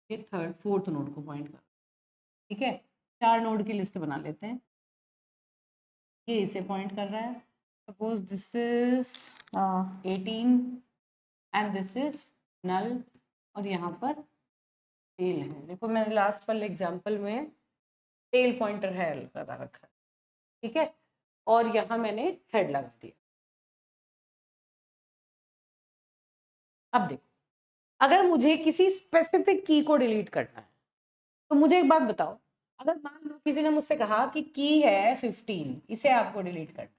ये थर्ड फोर्थ नोड को पॉइंट कर रहा है। ठीक है, 4 नोड की लिस्ट बना लेते हैं। ये इसे पॉइंट कर रहा है, suppose this is 18 and this is null, और यहाँ पर टेल है। देखो मैंने लास्ट वाले एग्जांपल में टेल पॉइंटर है लगा रखा है। ठीक है, और यहाँ मैंने हेड लगा दिया। अब देखो, अगर मुझे किसी स्पेसिफिक की को डिलीट करना है, तो मुझे एक बात बताओ, अगर मान लो किसी ने मुझसे कहा कि की है 15, इसे आपको डिलीट करना है,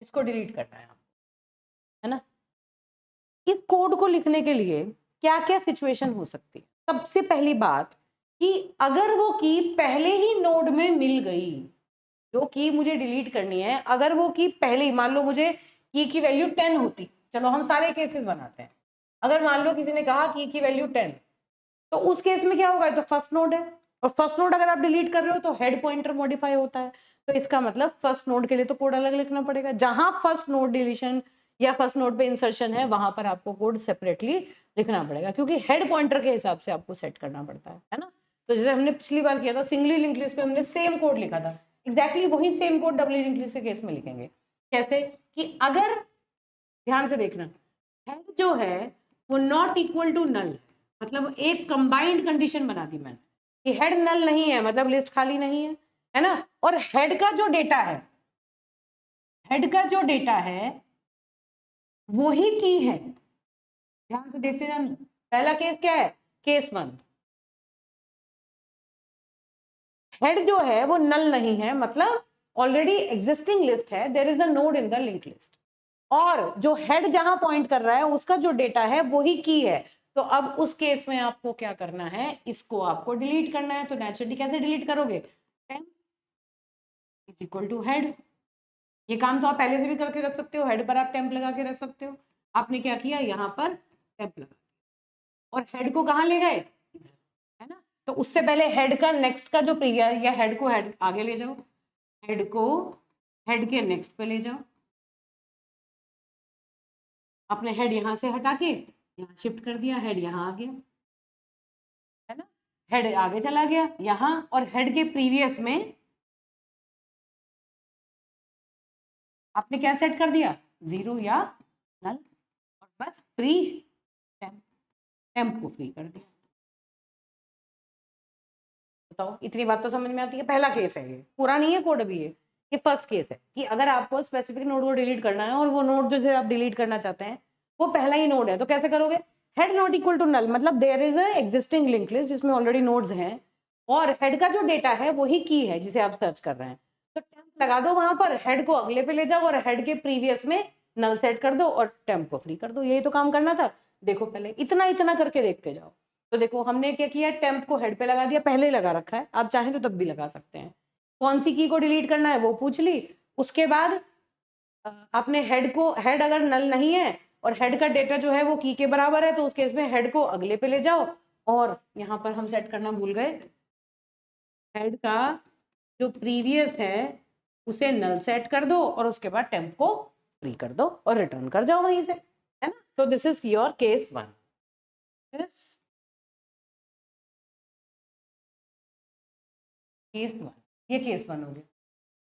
इसको डिलीट करना है आपको, है ना। इस कोड को लिखने के लिए क्या क्या सिचुएशन हो सकती है। सबसे पहली बात कि अगर वो की पहले ही नोड में मिल गई, जो की मुझे डिलीट करनी है, अगर वो की पहले ही, मान लो मुझे की वैल्यू 10 होती, चलो हम सारे केसेस बनाते हैं, अगर मान लो किसी ने कहा की वैल्यू 10, तो उस केस में क्या होगा, तो फर्स्ट नोड है, और फर्स्ट नोड अगर आप डिलीट कर रहे हो तो हेड पॉइंटर मॉडिफाई होता है, तो इसका मतलब फर्स्ट नोड के लिए तो कोड अलग लिखना पड़ेगा। जहां फर्स्ट नोड डिलीशन या फर्स्ट नोड पे इंसर्शन है, वहां पर आपको कोड सेपरेटली लिखना पड़ेगा, क्योंकि हेड पॉइंटर के हिसाब से आपको सेट करना पड़ता है ना। तो जैसे हमने पिछली बार किया था, सिंगली लिंक लिस्ट पे हमने सेम कोड लिखा था, एग्जैक्टली वही सेम कोड डबली लिंक लिस्ट के केस में लिखेंगे। कैसे कि अगर, ध्यान से देखना, हेड जो है वो नॉट इक्वल टू नल, मतलब एक कंबाइंड कंडीशन बना दी मैंने कि हेड नल नहीं है, मतलब लिस्ट खाली नहीं है ना। और हेड का जो डेटा है, हेड का जो डेटा है वो ही की है। ध्यान से देखते जाना, पहला केस क्या है, केस 1, हेड जो है वो नल नहीं है, मतलब ऑलरेडी एग्जिस्टिंग लिस्ट है, there is a node in the link list, और जो हेड जहां पॉइंट कर रहा है उसका जो डेटा है वही की है। तो अब उस केस में आपको क्या करना है, इसको आपको डिलीट करना है। तो नेचुरली कैसे डिलीट करोगे, temp is equal to head. ये काम तो आप पहले से भी करके रख सकते हो, हेड पर आप टेम्प लगा के रख सकते हो। आपने क्या किया, यहाँ पर टेम्प लगा और हेड को कहाँ ले गए, इधर, है ना। तो उससे पहले हेड का नेक्स्ट का जो प्रीवियस, या हेड को हेड आगे ले जाओ, हेड को हेड के नेक्स्ट पे ले जाओ, अपने हेड यहाँ से हटा के यहाँ शिफ्ट कर दिया, हेड यहाँ आ गया, है ना। हेड आगे चला गया यहाँ, और हेड के प्रीवियस में आपने क्या सेट कर दिया, 0 या नल, और बस फ्री टेम्प को फ्री कर दिया। बताओ, इतनी बात तो समझ में आती है। पहला केस है, ये पूरा नहीं है कोड अभी, ये फर्स्ट केस है कि अगर आपको स्पेसिफिक नोड को डिलीट करना है और वो नोड जो आप डिलीट करना चाहते हैं वो पहला ही नोड है, तो कैसे करोगे? Head not equal to null, मतलब there is a existing link list जिसमें ऑलरेडी नोड्स हैं और हेड का जो डेटा है वही की है जिसे आप सर्च कर रहे हैं, तो टेम्प लगा दो वहां पर, हेड को अगले पे ले जाओ और हेड के प्रीवियस में नल सेट कर दो और टेम्प को फ्री कर दो। यही तो काम करना था। देखो पहले इतना इतना करके देखते जाओ। तो देखो हमने क्या किया, टेम्प को हेड पे लगा दिया, पहले ही लगा रखा है, आप चाहें तो तब भी लगा सकते हैं। कौन सी की को डिलीट करना है वो पूछ ली, उसके बाद आपने हेड को, हेड अगर नल नहीं है और हेड का डेटा जो है वो की के बराबर है तो उस केस में हेड को अगले पे ले जाओ और यहाँ पर हम सेट करना भूल गए, हेड का जो प्रीवियस है उसे नल सेट कर दो और उसके बाद टेम्प को फ्री कर दो और रिटर्न कर जाओ वहीं से, है ना। तो this is your case 1। This case 1, ये केस 1 हो गया।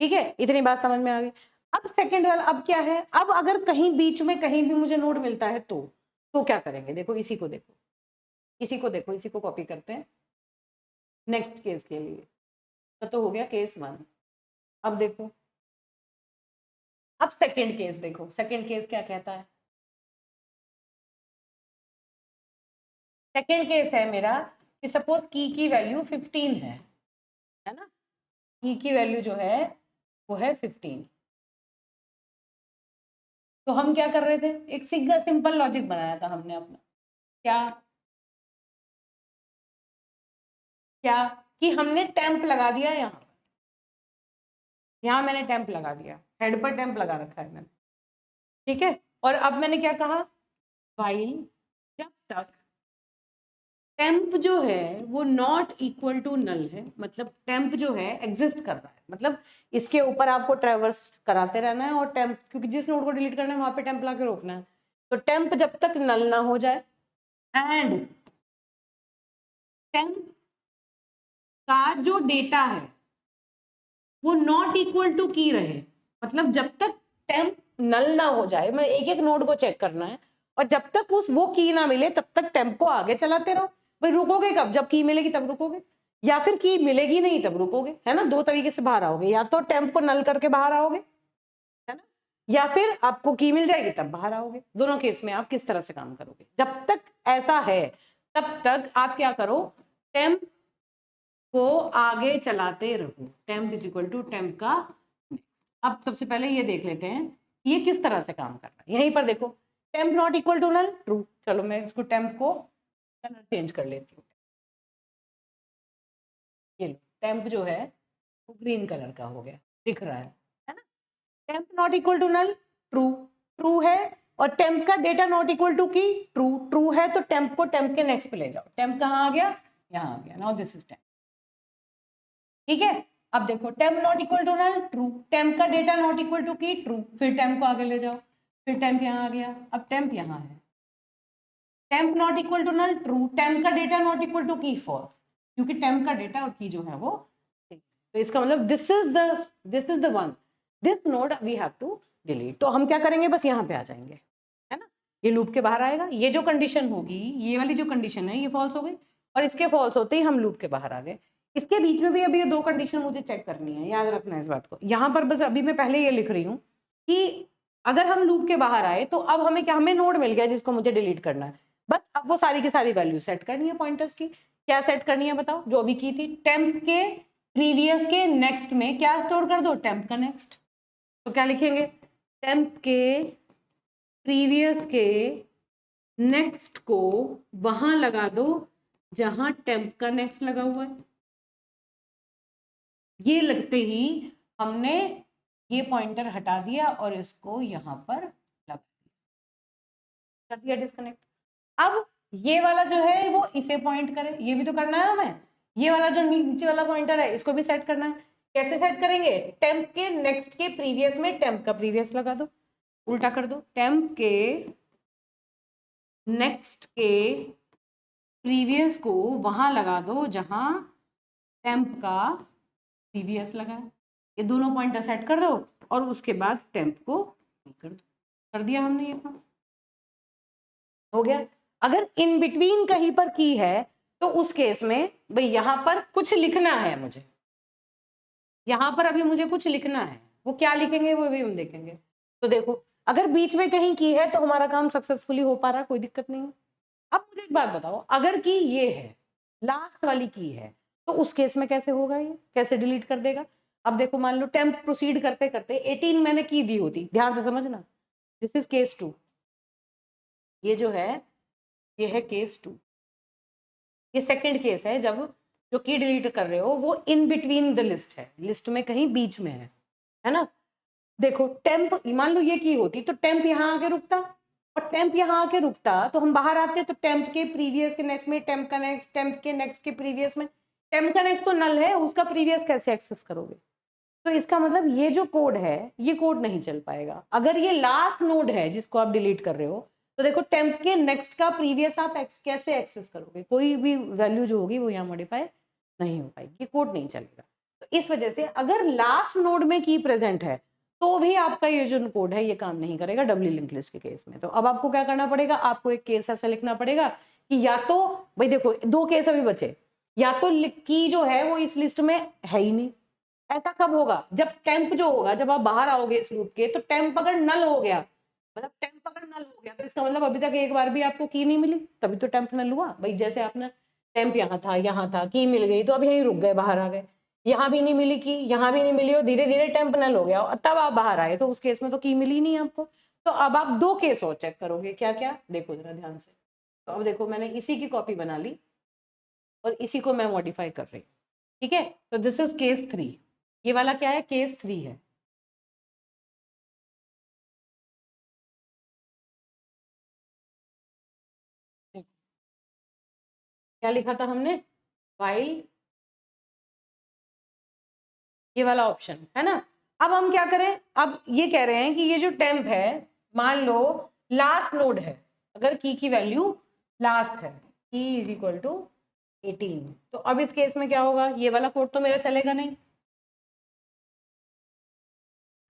ठीक है, इतनी बात समझ में आ गई। अब सेकंड वाला, अब क्या है, अब अगर कहीं बीच में कहीं भी मुझे नोड मिलता है तो क्या करेंगे? देखो इसी को देखो, इसी को देखो, इसी को कॉपी करते हैं नेक्स्ट केस के लिए। तो हो गया केस 1। अब देखो, अब सेकंड केस देखो, सेकंड केस क्या कहता है। सेकंड केस है मेरा कि सपोज की वैल्यू 15 है ना, की वैल्यू जो है वो है 15। तो हम क्या कर रहे थे, एक सिंपल लॉजिक बनाया था हमने अपना, क्या क्या कि हमने टेम्प लगा दिया यहाँ मैंने टेम्प लगा दिया, हेड पर टेम्प लगा रखा है मैंने, ठीक है। और अब मैंने क्या कहा, व्हाइल जब तक टेम्प जो है वो नॉट इक्वल टू नल है, मतलब टेम्प जो है एग्जिस्ट कर रहा है, मतलब इसके ऊपर आपको ट्रैवर्स कराते रहना है और टेम्प, क्योंकि जिस नोड को डिलीट करना है वहां पे टेम्प ला के रोकना है, तो टेम्प जब तक नल ना हो जाए एंड टेम्प का जो डेटा है वो नॉट इक्वल टू की रहे, मतलब जब तक टेम्प नल ना हो जाए, मैं एक एक नोड को चेक करना है और जब तक उस वो की ना मिले तब तक टेम्प को आगे चलाते रहो। भाई रुकोगे कब? जब की मिलेगी तब रुकोगे, या फिर की मिलेगी नहीं तब रुकोगे, है ना। दो तरीके से बाहर आओगे, या तो टेम्प को नल करके बाहर आओगे, है ना, या फिर आपको की मिल जाएगी तब बाहर आओगे। दोनों केस में आप किस तरह से काम करोगे? जब तक ऐसा है तब तक आप क्या करो, टेम्प को आगे चलाते रहो, temp is equal to temp का नेक्स्ट। अब सबसे पहले ये देख लेते हैं ये किस तरह से काम कर रहा है। यहीं पर देखो, temp not equal to null, true. चलो मैं इसको टेम्प को कलर चेंज कर लेती हूँ। ये लो, टेम्प जो है वो ग्रीन कलर का हो गया, दिख रहा है ना। Temp not equal to null, true, true है। और टेम्प का data not equal to key, true, true है। तो टेम्प को टेम्प के नेक्स्ट पे ले जाओ, टेम्प कहाँ आ गया? यहाँ आ गया। नाउ दिस इज टेम्प, ठीक है। अब देखो, temp not equal to null, true, temp का data not equal to key, true, फिर टेम्प को आगे ले जाओ, फिर टेम्प यहाँ आ गया, अब टेम्प यहाँ है, temp not equal to null, true, temp का data not equal to key, false, क्योंकि टेम्प का डेटा और की जो है वो, तो इसका मतलब this is the one, this node we have to delete. तो हम क्या करेंगे, बस यहाँ पे आ जाएंगे, है ना, ये लूप के बाहर आएगा, ये जो कंडीशन होगी, ये वाली जो कंडीशन है ये फॉल्स हो गई और इसके फॉल्स होते ही हम लूप के बाहर आ गए। इसके बीच में भी अभी ये दो कंडीशन मुझे चेक करनी है, याद रखना है इस बात को। यहाँ पर बस अभी मैं पहले ये लिख रही हूँ कि अगर हम लूप के बाहर आए तो अब हमें क्या, हमें नोड मिल गया जिसको मुझे डिलीट करना है, बस अब वो सारी की सारी वैल्यू सेट करनी है पॉइंटर्स की। क्या सेट करनी है बताओ? जो अभी की थी, टेम्प के प्रीवियस के नेक्स्ट में क्या स्टोर कर दो, टेम्प का नेक्स्ट। तो क्या लिखेंगे, टेम्प के प्रीवियस के नेक्स्ट को वहां लगा दो जहां टेम्प का नेक्स्ट लगा हुआ है। ये लगते ही हमने ये पॉइंटर हटा दिया और इसको यहां पर लगा कर दिया डिस्कनेक्ट। अब ये वाला जो है वो इसे पॉइंट करे, ये भी तो करना है हमें। ये वाला जो नीचे वाला पॉइंटर है इसको भी सेट करना है। कैसे सेट करेंगे? टेम्प के नेक्स्ट के प्रीवियस में टेम्प का प्रीवियस लगा दो, उल्टा कर दो, टेम्प के नेक्स्ट के प्रीवियस को वहां लगा दो जहां टेम्प का प्रीवियस लगा है। ये दोनों पॉइंटर सेट कर दो और उसके बाद टेम्प को कर दिया हमने, ये काम हो गया। अगर इन बिटवीन कहीं पर की है तो उस केस में भाई यहां पर कुछ लिखना है मुझे, यहां पर अभी मुझे कुछ लिखना है, वो क्या लिखेंगे वो भी हम देखेंगे। तो देखो अगर बीच में कहीं की है तो हमारा काम सक्सेसफुली हो पा रहा है, कोई दिक्कत नहीं है। अब मुझे एक बात बताओ, अगर की ये है, लास्ट वाली की है, तो उस केस में कैसे होगा, ये कैसे डिलीट कर देगा? अब देखो मान लो टेम्प प्रोसीड करते करते 18 मैंने की दी होती, ध्यान से समझना, दिस इज केस 2, ये जो है ये है केस 2, ये सेकंड केस है जब जो की डिलीट कर रहे हो वो इन बिटवीन द लिस्ट है, लिस्ट में कहीं बीच में है ना। देखो टेम्प मान लो ये की होती तो टेम्प यहाँ आके रुकता, और टेम्प यहाँ आके रुकता तो हम बाहर आते, तो टेम्प के प्रीवियस के नेक्स्ट में, टेम्प का नेक्स्ट, टेम्प के नेक्स्ट के प्रीवियस में, टेम्प का नेक्स्ट तो नल है, उसका प्रीवियस कैसे एक्सेस करोगे? तो इसका मतलब ये जो कोड है ये कोड नहीं चल पाएगा। अगर ये लास्ट नोड है जिसको आप डिलीट कर रहे हो, तो देखो टेम्प के नेक्स्ट का प्रीवियस आप कैसे एक्सेस करोगे? कोई भी वैल्यू जो होगी वो यहाँ मॉडिफाई नहीं हो पाएगी, ये कोड नहीं चलेगा। तो इस वजह से अगर लास्ट नोड में की प्रेजेंट है तो भी आपका ये जो कोड है ये काम नहीं करेगा डबली लिंक लिस्ट के केस में। तो अब आपको क्या करना पड़ेगा, आपको एक केस ऐसा लिखना पड़ेगा कि या तो भाई देखो दो केस अभी बचे, या तो की जो है वो इस लिस्ट में है ही नहीं। ऐसा कब होगा? जब टेम्प जो होगा, जब आप बाहर आओगे इस लूप के, तो टेम्प अगर नल हो गया, मतलब टेम्प अगर नल हो गया तो इसका मतलब अभी तक एक बार भी आपको की नहीं मिली, तभी तो टेम्प नल हुआ। भाई जैसे आपने टेम्प यहाँ था की मिल गई तो अब यहीं रुक गए, बाहर आ गए, यहाँ भी नहीं मिली की, यहाँ भी नहीं मिली, और धीरे धीरे टेम्प नल हो गया और तब आप बाहर आए, तो उस केस में तो की मिली नहीं आपको। तो अब आप दो केस और चेक करोगे, क्या क्या देखो जरा ध्यान से। तो अब देखो मैंने इसी की कॉपी बना ली और इसी को मैं मॉडिफाई कर रही हूँ, ठीक है। तो दिस इज केस 3, ये वाला क्या है, केस 3 है। क्या लिखा था हमने, वाइल, ये वाला ऑप्शन है ना। अब हम क्या करें, अब ये कह रहे हैं कि ये जो टेम्प है, मान लो लास्ट नोड है, अगर की वैल्यू लास्ट है, की इज इक्वल टू 18, तो अब इस केस में क्या होगा, ये वाला कोड तो मेरा चलेगा नहीं,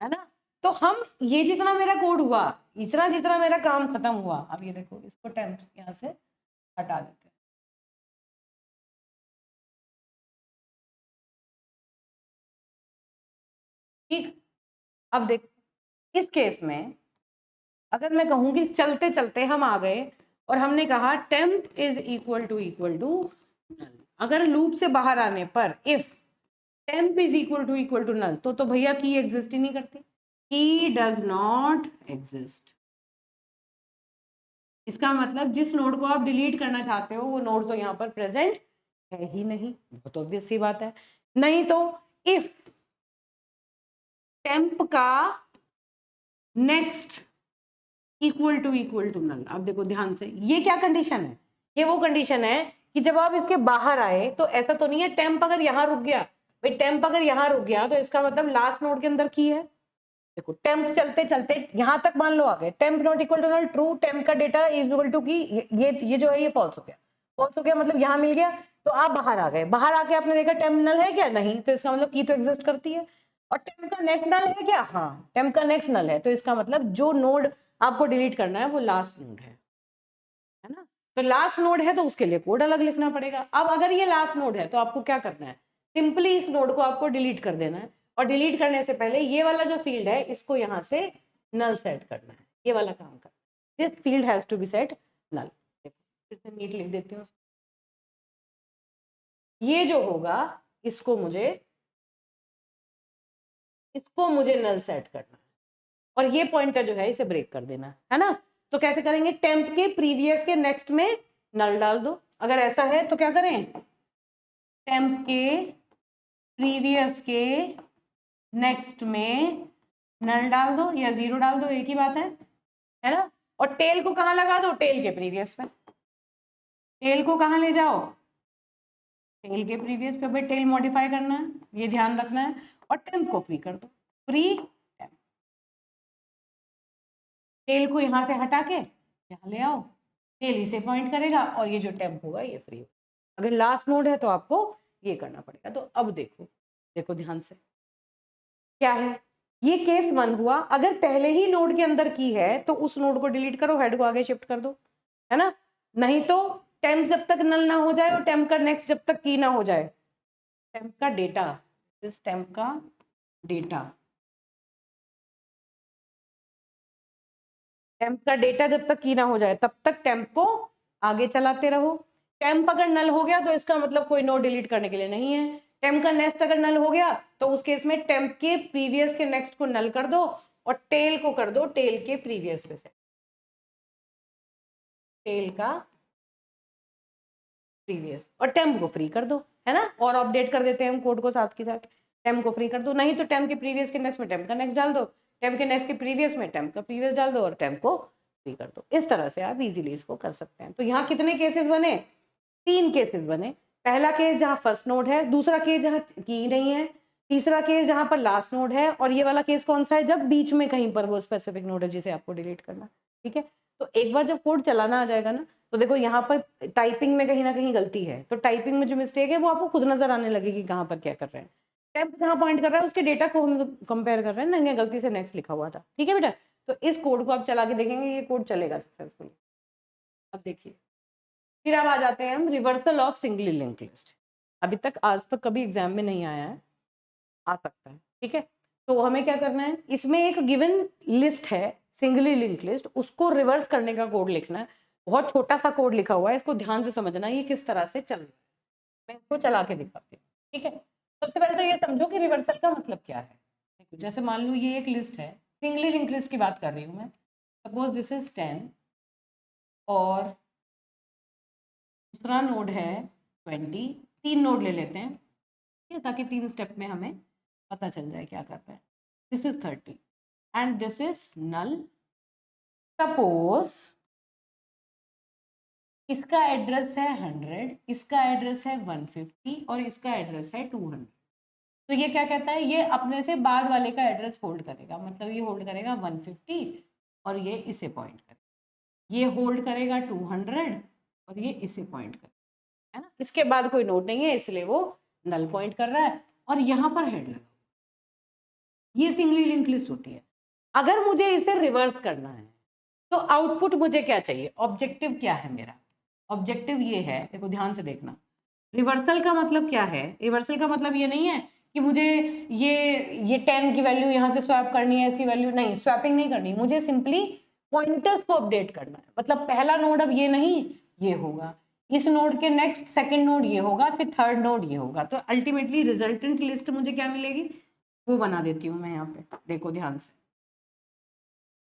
है ना। तो हम ये जितना मेरा कोड हुआ, इतना जितना मेरा काम खत्म हुआ, अब ये देखो इसको टेम्प यहाँ से हटा देते हैं। ठीक, अब देख इस केस में अगर मैं कहूँ कि चलते चलते हम आ गए और हमने कहा temp is equal to null, अगर लूप से बाहर आने पर if temp is equal to null, तो भैया की एग्जिस्ट ही नहीं करती, की डज नॉट एग्जिस्ट। इसका मतलब जिस नोड को आप डिलीट करना चाहते हो वो नोड तो यहाँ पर प्रेजेंट है ही नहीं, बहुत ऑब्वियस सी बात है। नहीं तो इफ टेम्प का नेक्स्ट इक्वल टू नल, अब देखो ध्यान से, ये क्या कंडीशन है, ये वो कंडीशन है कि जब आप इसके बाहर आए तो ऐसा तो नहीं है टेम्प अगर यहाँ रुक गया, भाई टेम्प अगर यहाँ रुक गया तो इसका मतलब लास्ट नोड के अंदर की है। देखो टेम्प चलते चलते यहाँ तक मान लो आ गए, temp not equal to null true, temp का data is equal to key, ये जो है ये फॉल्स हो गया, फॉल्स हो गया मतलब यहाँ मिल गया, तो आप बाहर आ गए, बाहर आके आपने देखा टेम्प नल है क्या, नहीं, तो इसका मतलब की तो एग्जिस्ट करती है। और टेम्प का नेक्स्ट नल है क्या, हाँ टेम्प का नेक्स्ट नल है, तो इसका मतलब जो नोड आपको डिलीट करना है वो लास्ट नोड है ना। तो लास्ट नोड है तो उसके लिए कोड अलग लिखना पड़ेगा। अब अगर ये लास्ट नोड है तो आपको क्या करना है, सिंपली इस नोड को आपको डिलीट कर देना है, और डिलीट करने से पहले ये वाला जो फील्ड है इसको यहाँ से नल सेट करना है, ये वाला काम करना है, this field has to be set null. देखो फिर से नीट लिख देती हूँ, ये जो होगा इसको मुझे नल सेट करना है, और ये पॉइंटर जो है इसे ब्रेक कर देना है ना। तो कैसे करेंगे, टेम्प के प्रीवियस के नेक्स्ट में नल डाल दो, अगर ऐसा है तो क्या करें, टेम्प के प्रीवियस के नेक्स्ट में नल डाल दो या जीरो डाल दो, एक ही बात है ना। और टेल को कहाँ लगा दो, टेल के प्रीवियस पे, टेल को कहाँ ले जाओ, टेल के प्रीवियस पे, भाई टेल मॉडिफाई करना है, ये ध्यान रखना है, और टेम्प को फ्री कर दो, फ्री टेम्प, टेल को यहाँ से हटा के यहाँ ले आओ, टेल इसे पॉइंट करेगा और ये जो टेम्प होगा ये फ्री होगा। अगर लास्ट नोड है तो आपको ये करना पड़ेगा। तो अब देखो देखो ध्यान से क्या है, ये केस 1 हुआ। अगर पहले ही नोड के अंदर की है तो उस नोड को डिलीट करो, हेड को आगे शिफ्ट कर दो, है ना। नहीं तो टेम्प जब तक नल ना हो जाए और टेम्प का नेक्स्ट जब तक की ना हो जाए, टेम्प का डेटा, इस टेम्प का डेटा, टेम्प का डेटा जब तक की ना हो जाए तब तक टेम्प को आगे चलाते रहो। टेम्प अगर नल हो गया तो इसका मतलब कोई नोड डिलीट करने के लिए नहीं है। टेम्प का नेक्स्ट अगर नल हो गया तो उस केस में टेम्प के प्रीवियस के नेक्स्ट को नल कर दो और टेल को कर दो टेल के प्रीवियस पे से, टेल का प्रीवियस, और टेम्प को फ्री कर दो, है ना। और अपडेट कर देते हैं हम कोड को साथ के साथ, टेम्प को फ्री कर दो। नहीं तो टेम्प के प्रीवियस के नेक्स्ट में टेम्प का नेक्स्ट डाल दो, टेम्प के नेक्स्ट के प्रीवियस में टेम्प का प्रीवियस डाल दो और टेम्प को फ्री कर दो। इस तरह से आप इजीली इसको कर सकते हैं। तो यहाँ कितने केसेस बने? 3 केसेस बने। पहला केस जहाँ फर्स्ट नोड है, दूसरा केस जहाँ की नहीं है, तीसरा केस जहाँ पर लास्ट नोड है, और ये वाला केस कौन सा है? जब बीच में कहीं पर वो स्पेसिफिक नोड है जिसे आपको डिलीट करना, ठीक है। तो एक बार जब कोड चलाना आ जाएगा ना, तो देखो यहाँ पर टाइपिंग में कहीं ना कहीं गलती है, तो टाइपिंग में जो मिस्टेक है वो आपको खुद नजर आने लगेगी कहाँ पर क्या कर रहे हैं। टेम्प जहाँ पॉइंट कर रहा है उसके डेटा को हम कंपेयर कर रहे हैं ना, गलती से नेक्स्ट लिखा हुआ था, ठीक है बेटा। तो इस कोड को आप चला के देखेंगे, ये कोड चलेगा सक्सेसफुली। अब देखिए, फिर अब आ जाते हैं हम reversal of singly linked list. अभी तक आज तक कभी एग्जाम में नहीं आया है, आ सकता है, ठीक है। तो हमें क्या करना है, इसमें एक गिवन लिस्ट है सिंगली लिंक्ड लिस्ट, उसको रिवर्स करने का कोड लिखना है। बहुत छोटा सा कोड लिखा हुआ है, इसको ध्यान से समझना ये किस तरह से चल रहा है। मैं इसको चला के दिखाती हूँ, ठीक है। सबसे पहले तो ये समझो कि रिवर्सल का मतलब क्या है। देखो, जैसे मान लो ये एक लिस्ट है, सिंगली लिंक्ड लिस्ट की बात कर रही हूँ मैं। सपोज दिस इज 10 और दूसरा नोड है 20। 3 नोड ले लेते हैं, ठीक है, ताकि 3 स्टेप में हमें पता चल जाए क्या कर रहे हैं। This is 30 and this is null. Suppose इसका एड्रेस है 100, इसका एड्रेस है 150 और इसका एड्रेस है 200। तो ये क्या कहता है, ये अपने से बाद वाले का एड्रेस होल्ड करेगा, मतलब ये होल्ड करेगा 150 और ये इसे पॉइंट करेगा, ये होल्ड करेगा 200 और ये इसे पॉइंट करेगा, है ना। इसके बाद कोई नोड नहीं है इसलिए वो नल पॉइंट कर रहा है और यहाँ पर हेड लगा। ये सिंगली लिंक लिस्ट होती है। अगर मुझे इसे रिवर्स करना है तो आउटपुट मुझे क्या चाहिए, ऑब्जेक्टिव क्या है मेरा? ऑब्जेक्टिव ये है, देखो ध्यान से देखना। रिवर्सल का मतलब क्या है? रिवर्सल का मतलब ये नहीं है कि मुझे ये 10 की वैल्यू यहाँ से स्वैप करनी है, इसकी वैल्यू नहीं, स्वैपिंग नहीं करनी, मुझे सिंपली पॉइंटर्स को अपडेट करना है। मतलब पहला नोड अब ये नहीं, ये होगा, इस नोड के नेक्स्ट सेकंड नोड ये होगा, फिर थर्ड नोड ये होगा। तो अल्टीमेटली रिजल्टेंट लिस्ट मुझे क्या मिलेगी, वो बना देती हूँ मैं यहाँ पे, देखो ध्यान से।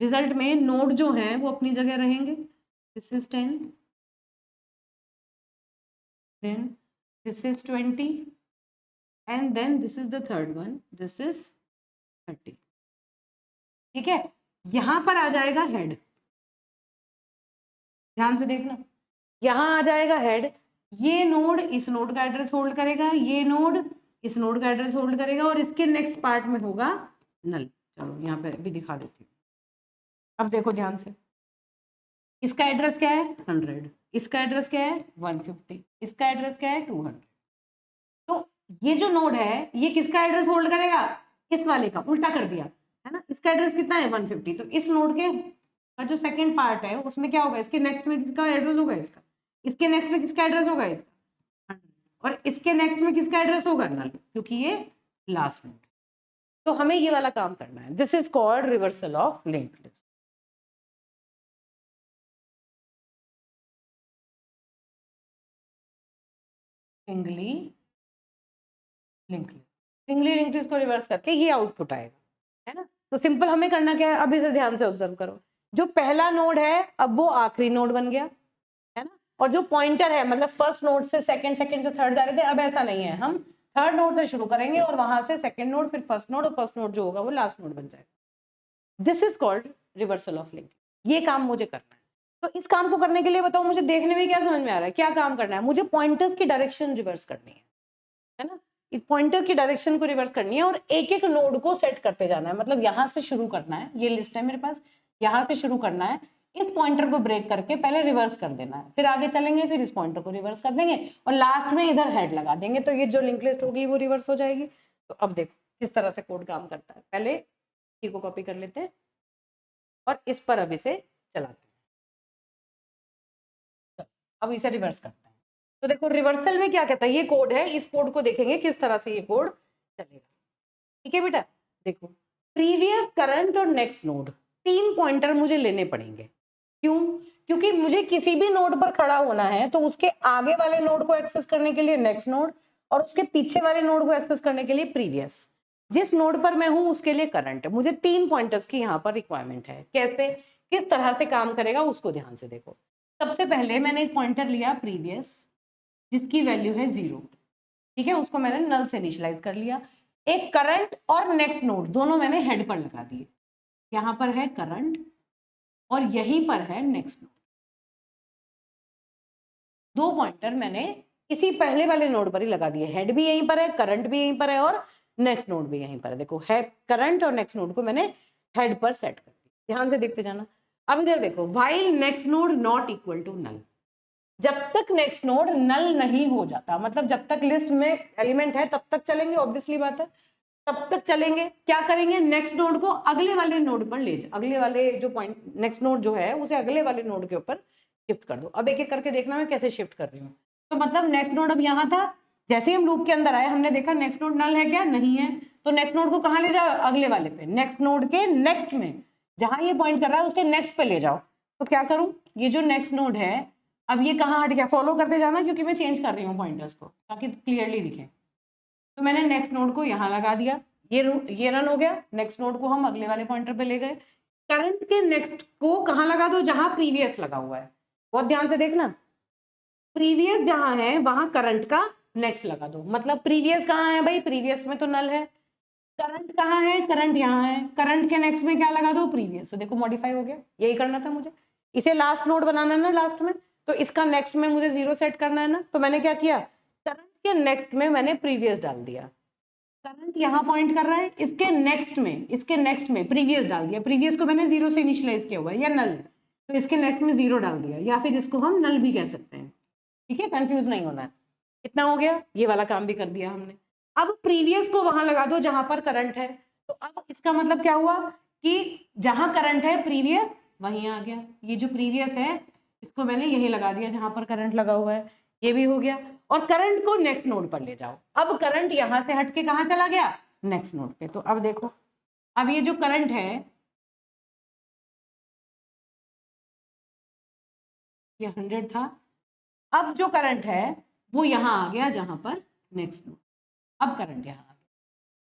रिजल्ट में नोड जो है वो अपनी जगह रहेंगे। This is 10, then this is 20 and then this is the third one, this is 30, ठीक है। यहां पर आ जाएगा हेड, ध्यान से देखना, यहां आ जाएगा हेड। ये नोड इस नोड का एड्रेस होल्ड करेगा, ये नोड इस नोड का एड्रेस होल्ड करेगा और इसके नेक्स्ट पार्ट में होगा नल। चलो यहाँ पे भी दिखा देती हूँ। अब देखो ध्यान से, इसका एड्रेस क्या है 100, इसका एड्रेस क्या है 150, इसका एड्रेस क्या है 200। तो ये जो नोड है ये किसका एड्रेस होल्ड करेगा, इस वाले का, उल्टा कर दिया, है ना। इसका एड्रेस कितना है 150, तो इस नोड के का जो सेकंड पार्ट है उसमें क्या होगा, इसके नेक्स्ट में किसका एड्रेस होगा, इसका, इसके नेक्स्ट में किसका एड्रेस होगा, इसका, और इसके नेक्स्ट में किसका एड्रेस होगा, नल, क्योंकि ये लास्ट नोड। तो हमें ये वाला काम करना है। This is called reversal of linked list. Singly linked list, singly linked list को रिवर्स करके ये आउटपुट आएगा, है ना। तो सिंपल हमें करना क्या है, अब इसे ध्यान से ऑब्जर्व करो। जो पहला नोड है अब वो आखिरी नोड बन गया, है ना। और जो पॉइंटर है, मतलब फर्स्ट नोड से सेकंड, सेकंड से थर्ड जा रहे थे, अब ऐसा नहीं है, हम थर्ड नोड से शुरू करेंगे और वहां से सेकंड नोड, फिर फर्स्ट नोड, और फर्स्ट नोड जो होगा वो लास्ट नोड बन जाएगा। This is called reversal of link. ये काम मुझे करना है। तो इस काम को करने के लिए बताओ मुझे देखने में क्या समझ में आ रहा है, क्या काम करना है, मुझे पॉइंटर्स की डायरेक्शन रिवर्स करनी है ना। इस पॉइंटर की डायरेक्शन को रिवर्स करनी है और एक एक नोड को सेट करते जाना है। मतलब यहाँ से शुरू करना है, ये लिस्ट है मेरे पास, यहाँ से शुरू करना है, इस पॉइंटर को ब्रेक करके पहले रिवर्स कर देना है, फिर आगे चलेंगे, फिर इस पॉइंटर को रिवर्स कर देंगे और लास्ट में इधर हेड लगा देंगे, तो ये जो लिंक लिस्ट होगी वो रिवर्स हो जाएगी। तो अब देखो किस तरह से कोड काम करता है। पहले इसी को कॉपी कर लेते हैं और इस पर अब इसे चलाते हैं। अब इसे रिवर्स करते हैं। तो देखो रिवर्सल में क्या कहता है, ये कोड है, इस कोड को देखेंगे किस तरह से ये कोड चलेगा। ठीक है बेटा, देखो प्रीवियस, करंट और नेक्स्ट नोड, 3 पॉइंटर मुझे लेने पड़ेंगे। क्यों? क्योंकि मुझे किसी भी नोड पर खड़ा होना है तो उसके आगे वाले नोड को एक्सेस करने के लिए नेक्स्ट नोड और उसके पीछे वाले नोड को एक्सेस करने के लिए प्रीवियस। जिस नोड पर मैं हूं उसके लिए करंट है। मुझे 3 पॉइंटर्स की यहाँ पर रिक्वायरमेंट है। कैसे, किस तरह से काम करेगा उसको ध्यान से देखो। सबसे पहले मैंने एक पॉइंटर लिया प्रीवियस जिसकी वैल्यू है 0। ठीक है, उसको मैंने नल से इनिशियलाइज कर लिया। एक करंट और नेक्स्ट नोड दोनों मैंने हेड पर लगा दिए। यहाँ पर है करंट और यहीं पर है नेक्स्ट नोड। 2 पॉइंटर मैंने इसी पहले वाले नोड पर ही लगा दिए। हेड भी यहीं पर है, करंट भी यहीं पर है और नेक्स्ट नोड भी यहीं पर है। देखो है करंट और नेक्स्ट नोड को मैंने हेड पर सेट कर दिया। ध्यान से देखते जाना। अब इधर देखो, while next node not equal to null. जब तक नेक्स्ट नोड नल नहीं हो जाता, मतलब जब तक लिस्ट में एलिमेंट है तब तक चलेंगे, ऑब्वियसली बात है, तब तक चलेंगे। क्या करेंगे, नेक्स्ट नोड को अगले वाले नोड पर ले जाओ, अगले वाले जो पॉइंट नेक्स्ट नोड जो है उसे अगले वाले नोड के ऊपर शिफ्ट कर दो। अब एक एक करके देखना मैं कैसे शिफ्ट कर रही हूँ। तो मतलब नेक्स्ट नोड अब यहाँ था, जैसे ही हम लूप के अंदर आए हमने देखा नेक्स्ट नोड नल है क्या, नहीं है। तो नेक्स्ट नोड को कहाँ ले जाओ, अगले वाले पे, नेक्स्ट नोड के नेक्स्ट में, जहां ये पॉइंट कर रहा है उसके नेक्स्ट पे ले जाओ। तो क्या करूं, ये जो नेक्स्ट नोड है अब ये कहाँ हट गया, फॉलो करते जाना क्योंकि मैं चेंज कर रही हूँ पॉइंटर्स को ताकि क्लियरली दिखे। तो मैंने नेक्स्ट नोड को यहाँ लगा दिया, ये रन हो गया। नेक्स्ट नोड को हम अगले वाले पॉइंटर पे ले गए। करंट के नेक्स्ट को कहाँ लगा दो, जहां प्रीवियस लगा हुआ है। बहुत ध्यान से देखना, प्रीवियस जहां है वहां करंट का नेक्स्ट लगा दो। मतलब प्रीवियस कहाँ है भाई, प्रीवियस में तो नल है। करंट कहाँ है, करंट यहाँ है, करंट के नेक्स्ट में क्या लगा दो, प्रीवियस। तो देखो मॉडिफाई हो गया। यही करना था मुझे, इसे लास्ट नोड बनाना है ना लास्ट में, तो इसका नेक्स्ट में मुझे 0 सेट करना है ना। तो मैंने क्या किया, करंट के नेक्स्ट में मैंने प्रीवियस डाल दिया। करंट यहाँ पॉइंट कर रहा है, इसके नेक्स्ट में प्रीवियस डाल दिया। प्रीवियस को मैंने 0 से इनिशियलाइज किया हुआ है या नल, तो इसके नेक्स्ट में 0 डाल दिया, या फिर इसको हम नल भी कह सकते हैं। ठीक है, कंफ्यूज नहीं होना है। इतना हो गया, ये वाला काम भी कर दिया हमने। अब प्रीवियस को वहां लगा दो जहां पर करंट है। तो अब इसका मतलब क्या हुआ कि जहां करंट है प्रीवियस वहीं आ गया। ये जो प्रीवियस है इसको मैंने यहीं लगा दिया जहां पर करंट लगा हुआ है, ये भी हो गया। और करंट को नेक्स्ट नोड पर ले जाओ। अब करंट यहां से हट के कहां चला गया, नेक्स्ट नोड पे। तो अब देखो, अब ये जो करंट है ये 100 था, अब जो करंट है वो यहाँ आ गया जहां पर नेक्स्ट नोड। अब करंट यहाँ आ गया।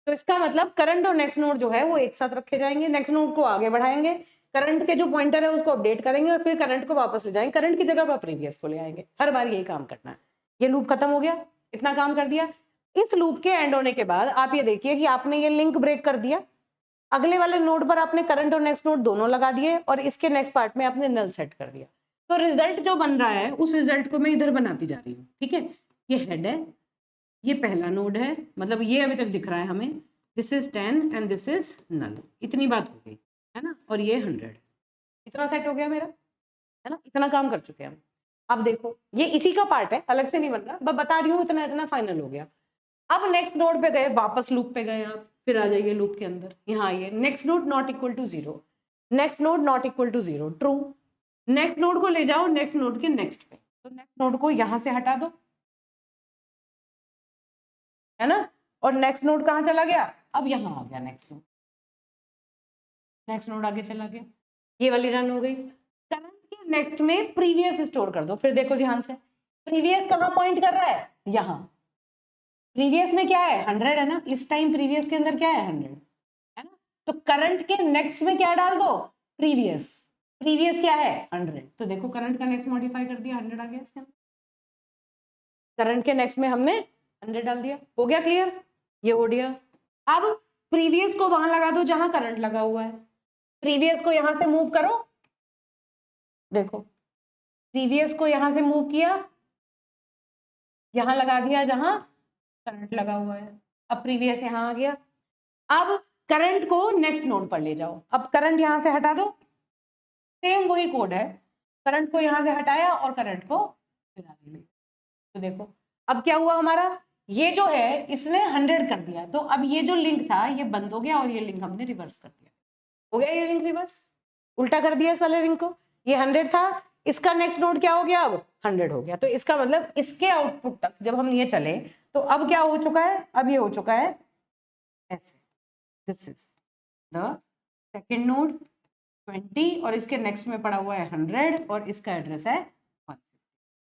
तो इसका मतलब करंट और नेक्स्ट नोड जो है वो एक साथ रखे जाएंगे, नेक्स्ट नोड को आगे बढ़ाएंगे, करंट के जो पॉइंटर है उसको अपडेट करेंगे और फिर करंट को वापस ले जाएंगे, करंट की जगह पर प्रीवियस को ले आएंगे। हर बार यही काम करना है। ये लूप खत्म हो गया, इतना काम कर दिया। इस लूप के एंड होने के बाद आप ये देखिए कि आपने ये लिंक ब्रेक कर दिया। अगले वाले नोड पर आपने करंट और नेक्स्ट नोड दोनों लगा दिए और इसके नेक्स्ट पार्ट में आपने नल सेट कर दिया। तो रिजल्ट जो बन रहा है उस रिजल्ट को मैं इधर बनाती जा रही हूँ। ठीक है, ये हेड है, ये पहला नोड है, मतलब ये अभी तक दिख रहा है हमें, this is 10 and this is null. इतनी बात हो गई है ना, और ये 100, इतना सेट हो गया मेरा, है ना। इतना काम कर चुके हैं हम। अब देखो ये इसी का पार्ट है, अलग से नहीं बन रहा, बता रही हूँ इतना इतना फाइनल हो गया। अब नेक्स्ट नोड पे गए, वापस लूप पे गए, आप फिर आ जाइए लूप के अंदर, यहाँ आइए। Next node not equal to 0, next node not equal to 0, true. Next node को ले जाओ नेक्स्ट नोड के नेक्स्ट पे, तो नेक्स्ट नोड को यहाँ से हटा दो, है ना। और नेक्स्ट नोड कहाँ चला गया, अब यहाँ आ गया नेक्स्ट नोड, नेक्स्ट नोड आगे चला गया। ये वाली रन हो गई। करंट के नेक्स्ट में प्रीवियस स्टोर कर दो। फिर देखो ध्यान से, प्रीवियस कहाँ पॉइंट कर रहा है, यहाँ। प्रीवियस में क्या है, 100 है ना, इस टाइम प्रीवियस के अंदर क्या है, 100 है ना। तो करंट के नेक्स्ट में क्या डाल दो, प्रीवियस। प्रीवियस क्या है, 100। तो देखो करंट का नेक्स्ट मॉडिफाई कर दिया, 100 आ गया इसके अंदर। करंट के नेक्स्ट में हमने 100 डाल दिया, हो गया क्लियर, ये हो गया। अब प्रीवियस को वहां लगा दो जहां करंट लगा हुआ है। प्रीवियस को यहां से मूव करो, देखो प्रीवियस को यहां से मूव किया, यहां लगा दिया जहां करंट लगा हुआ है। अब प्रीवियस यहां आ गया। अब करंट को नेक्स्ट नोड पर ले जाओ। अब करंट यहां से हटा दो, सेम वही कोड है, करंट को यहां से हटाया और करंट को फिर आगे ले। तो देखो अब क्या हुआ हमारा, ये जो है इसने 100 कर दिया, तो अब ये जो लिंक था ये बंद हो गया और ये लिंक हमने रिवर्स कर दिया। हो गया ये लिंक रिवर्स, उल्टा कर दिया साले लिंक को। ये 100 था, इसका नेक्स्ट नोड क्या हो गया, अब 100 हो गया। तो इसका मतलब इसके आउटपुट तक जब हम ये चले तो अब क्या हो चुका है, अब ये हो चुका है ऐसे, this is the second node 20 और इसके नेक्स्ट में पड़ा हुआ है 100 और इसका एड्रेस है 1।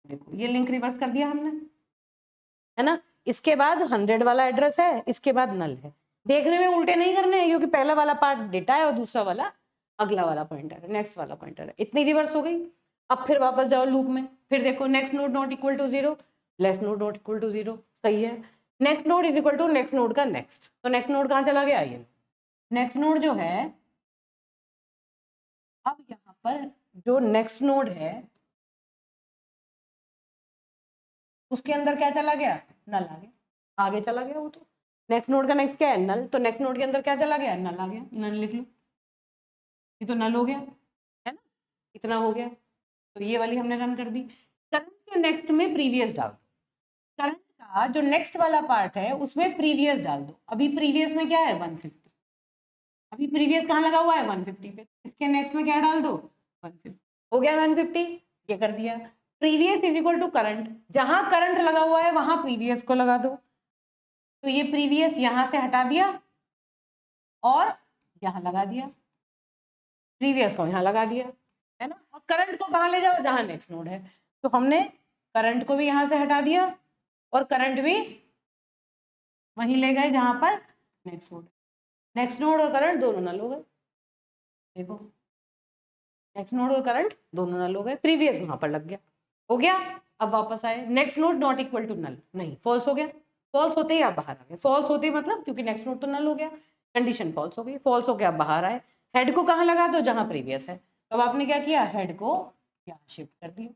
देखो ये लिंक रिवर्स कर दिया हमने, है ना। इसके बाद 100 वाला एड्रेस है, इसके बाद नल है। देखने में उल्टे नहीं करने हैं क्योंकि पहला वाला पार्ट डेटा है और दूसरा वाला अगला वाला पॉइंटर है, नेक्स्ट वाला पॉइंटर है। इतनी रिवर्स हो गई। अब फिर वापस जाओ लूप में, फिर देखो next node not equal to 0, less node not equal to 0, सही है। Next node is equal to next node का नेक्स्ट, तो नेक्स्ट नोड कहाँ चला गया, ये नेक्स्ट नोड जो है। अब यहाँ पर जो नेक्स्ट नोड है उसके अंदर क्या चला गया, नल आ गया, आगे चला गया वो। तो नेक्स्ट नोड का नेक्स्ट क्या है, नल, तो नेक्स्ट नोड के अंदर क्या चला गया, नल आ गया, नल लिख लो, ये तो नल हो गया, है ना, इतना हो गया। तो ये वाली हमने रन कर दी। करंट के नेक्स्ट में प्रीवियस डाल दो, करंट का जो नेक्स्ट वाला पार्ट है उसमें प्रीवियस डाल दो। अभी प्रीवियस में क्या है 150, अभी प्रीवियस कहाँ लगा हुआ है 150 पे, इसके नेक्स्ट में क्या डाल दो 150, हो गया 150, ये कर दिया। Previous is equal to current, जहां करंट लगा हुआ है वहां प्रीवियस को लगा दो। तो ये प्रीवियस यहां से हटा दिया और यहां लगा दिया, प्रीवियस को यहां लगा दिया, है ना। और करंट को कहां ले जाओ, जहां नेक्स्ट नोड है। तो हमने करंट को भी यहां से हटा दिया और करंट भी वहीं ले गए जहां पर नेक्स्ट नोड, नेक्स्ट नोड और करंट दोनों नल हो गए। देखो नेक्स्ट नोड और करंट दोनों नल हो गए, प्रीवियस वहां पर लग गया, हो गया। अब वापस आए, next node not equal to null, नहीं फॉल्स हो गया, फॉल्स होते ही आप बाहर आ गए। फॉल्स होते ही मतलब क्योंकि नेक्स्ट नोड तो नल हो गया, कंडीशन फॉल्स हो गई, फॉल्स हो गया, आप बाहर आए। हेड को कहाँ लगा दो, जहां प्रीवियस है। तो आपने क्या किया, हेड को यहाँ शिफ्ट कर दिया,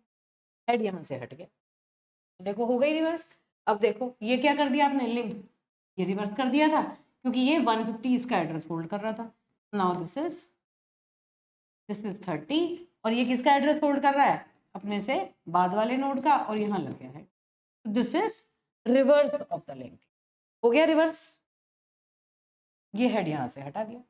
हेड यहाँ से हट गया, देखो हो गई रिवर्स। अब देखो ये क्या कर दिया आपने, लिंक ये रिवर्स कर दिया था क्योंकि ये 150 इसका एड्रेस होल्ड कर रहा था। नाउ दिस इज 30 और ये किसका एड्रेस होल्ड कर रहा है, अपने से बाद वाले नोड का, और यहाँ लग गया है। This is reverse of the link, हो गया रिवर्स, ये हेड यहाँ से हटा दिया।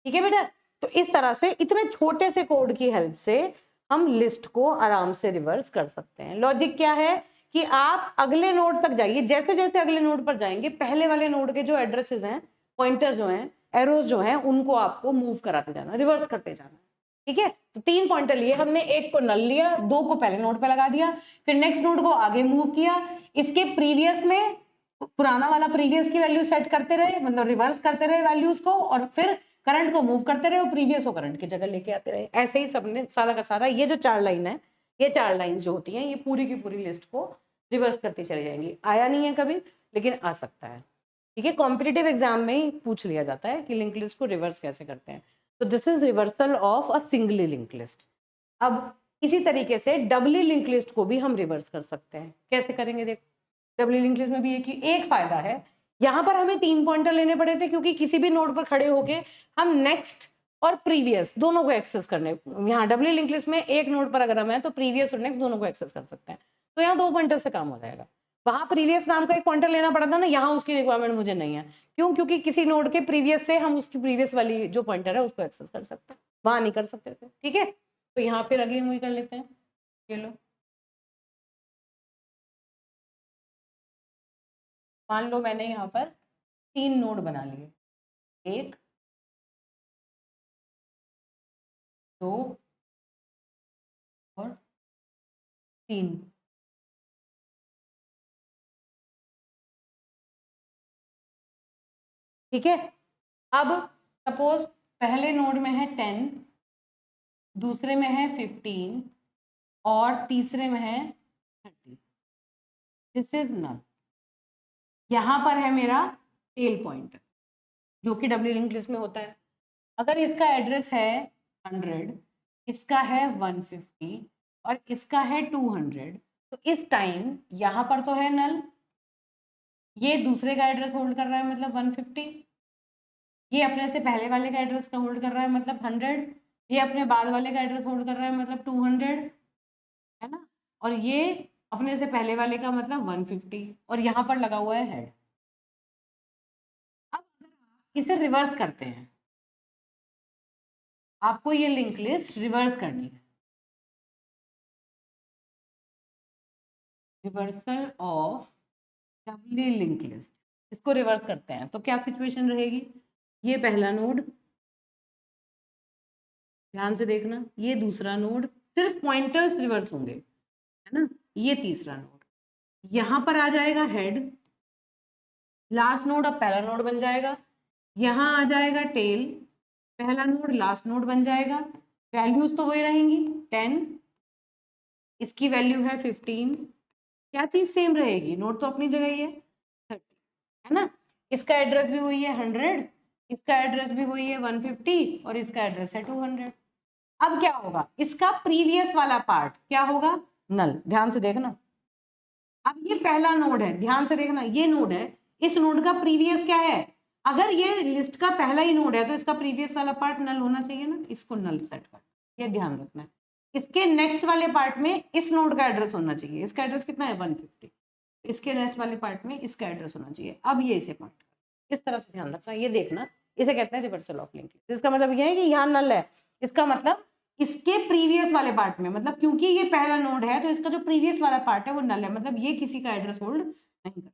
ठीक है बेटा, तो इस तरह से इतने छोटे से कोड की हेल्प से हम लिस्ट को आराम से रिवर्स कर सकते हैं। लॉजिक क्या है कि आप अगले नोड तक जाइए, जैसे जैसे अगले नोड पर जाएंगे पहले वाले नोड के जो एड्रेसेस हैं, पॉइंटर्स जो हैं, एरोज जो हैं, उनको आपको मूव कराते जाना, रिवर्स करते जाना। ठीक है, तो 3 पॉइंटर लिए हमने, एक को नल लिया, 2 को पहले नोड पे लगा दिया, फिर नेक्स्ट नोड को आगे मूव किया, इसके प्रीवियस में पुराना वाला प्रीवियस की वैल्यू सेट करते रहे, मतलब रिवर्स करते रहे वैल्यूज को, और फिर करंट को मूव करते रहे और प्रीवियस को करंट की जगह लेके आते रहे। ऐसे ही सबने सारा का सारा ये जो 4 लाइन है, ये 4 लाइन जो होती हैं, ये पूरी की पूरी लिस्ट को रिवर्स करती चली जाएंगी। आया नहीं है कभी, लेकिन आ सकता है। ठीक है, कॉम्पिटिटिव एग्जाम में ही पूछ लिया जाता है कि लिंक लिस्ट को रिवर्स कैसे करते हैं। तो this is reversal of a singly link list. अब इसी तरीके से डबली लिंक लिस्ट को भी हम रिवर्स कर सकते हैं। कैसे करेंगे, देखो डबली लिंक लिस्ट में भी एक फायदा है, यहाँ पर हमें 3 पॉइंटर लेने पड़े थे क्योंकि किसी भी नोड पर खड़े होके हम नेक्स्ट और प्रीवियस दोनों को एक्सेस करने, यहाँ डबली लिंक लिस्ट में एक नोड पर अगर हम है तो प्रीवियस और नेक्स्ट दोनों को एक्सेस कर सकते हैं। तो यहाँ 2 पॉइंटर से काम हो जाएगा। वहां प्रीवियस नाम का एक पॉइंटर लेना पड़ा था ना, यहाँ उसकी रिक्वायरमेंट मुझे नहीं है। क्यों, क्योंकि किसी नोड के प्रीवियस से हम उसकी प्रीवियस वाली जो पॉइंटर है उसको एक्सेस कर सकते हैं, वहां नहीं कर सकते थे। ठीक है, तो यहाँ फिर अगेन वही कर लेते हैं, ये लो, मान लो मैंने यहाँ पर 3 नोड बना लिए, 1 2 और 3। ठीक है, अब सपोज पहले नोड में है 10, दूसरे में है 15 और तीसरे में है 30। दिस इज नल, यहाँ पर है मेरा टेल पॉइंटर जो कि डब्ल्यू लिंक लिस्ट में होता है। अगर इसका एड्रेस है 100, इसका है 150 और इसका है 200, तो इस टाइम यहाँ पर तो है नल, ये दूसरे का एड्रेस होल्ड कर रहा है मतलब 150, ये अपने से पहले वाले का एड्रेस का होल्ड कर रहा है मतलब 100, ये अपने बाद वाले का एड्रेस होल्ड कर रहा है मतलब 200, है ना, और ये अपने से पहले वाले का मतलब 150 और यहाँ पर लगा हुआ है हेड। अब अगर आप इसे रिवर्स करते हैं आपको ये लिंक लिस्ट रिवर्स करनी है। Reversal of doubly link list, इसको रिवर्स करते हैं तो क्या सिचुएशन रहेगी, ये पहला नोड, ध्यान से देखना, ये दूसरा नोड, सिर्फ पॉइंटर्स रिवर्स होंगे, है ना, ये तीसरा नोड, यहाँ पर आ जाएगा हेड, लास्ट नोड अब पहला नोड बन जाएगा, यहाँ आ जाएगा टेल, पहला नोड लास्ट नोड बन जाएगा, वैल्यूज तो वही रहेंगी 10, इसकी वैल्यू है 15, क्या चीज सेम रहेगी, नोड तो अपनी जगह ही है 30, है ना, इसका एड्रेस भी वही है 100, इसका एड्रेस भी वही है 150 और इसका एड्रेस है 200। अब क्या होगा, इसका प्रीवियस वाला पार्ट क्या होगा, नल, ध्यान से देखना, अब ये पहला नोड है, ध्यान से देखना, ये नोड है, इस नोड का प्रीवियस क्या है, अगर ये लिस्ट का पहला ही नोड है तो इसका प्रीवियस वाला पार्ट नल होना चाहिए ना, इसको नल सेट कर, ये ध्यान रखना है। इसके नेक्स्ट वाले पार्ट में इस नोड का एड्रेस होना चाहिए, इसका एड्रेस कितना है 150, इसके नेक्स्ट वाले पार्ट में इसका एड्रेस होना चाहिए, अब ये इसे पॉइंट कर, इस तरह से ध्यान रखना, ये देखना, इसे कहते हैं रिवर्सल ऑफ लिंक, इसका मतलब ये है कि यहाँ नल है, इसका मतलब इसके प्रीवियस वाले पार्ट में, मतलब क्योंकि ये पहला नोड है तो इसका जो प्रीवियस वाला पार्ट है वो नल है, मतलब ये किसी का एड्रेस होल्ड नहीं करता,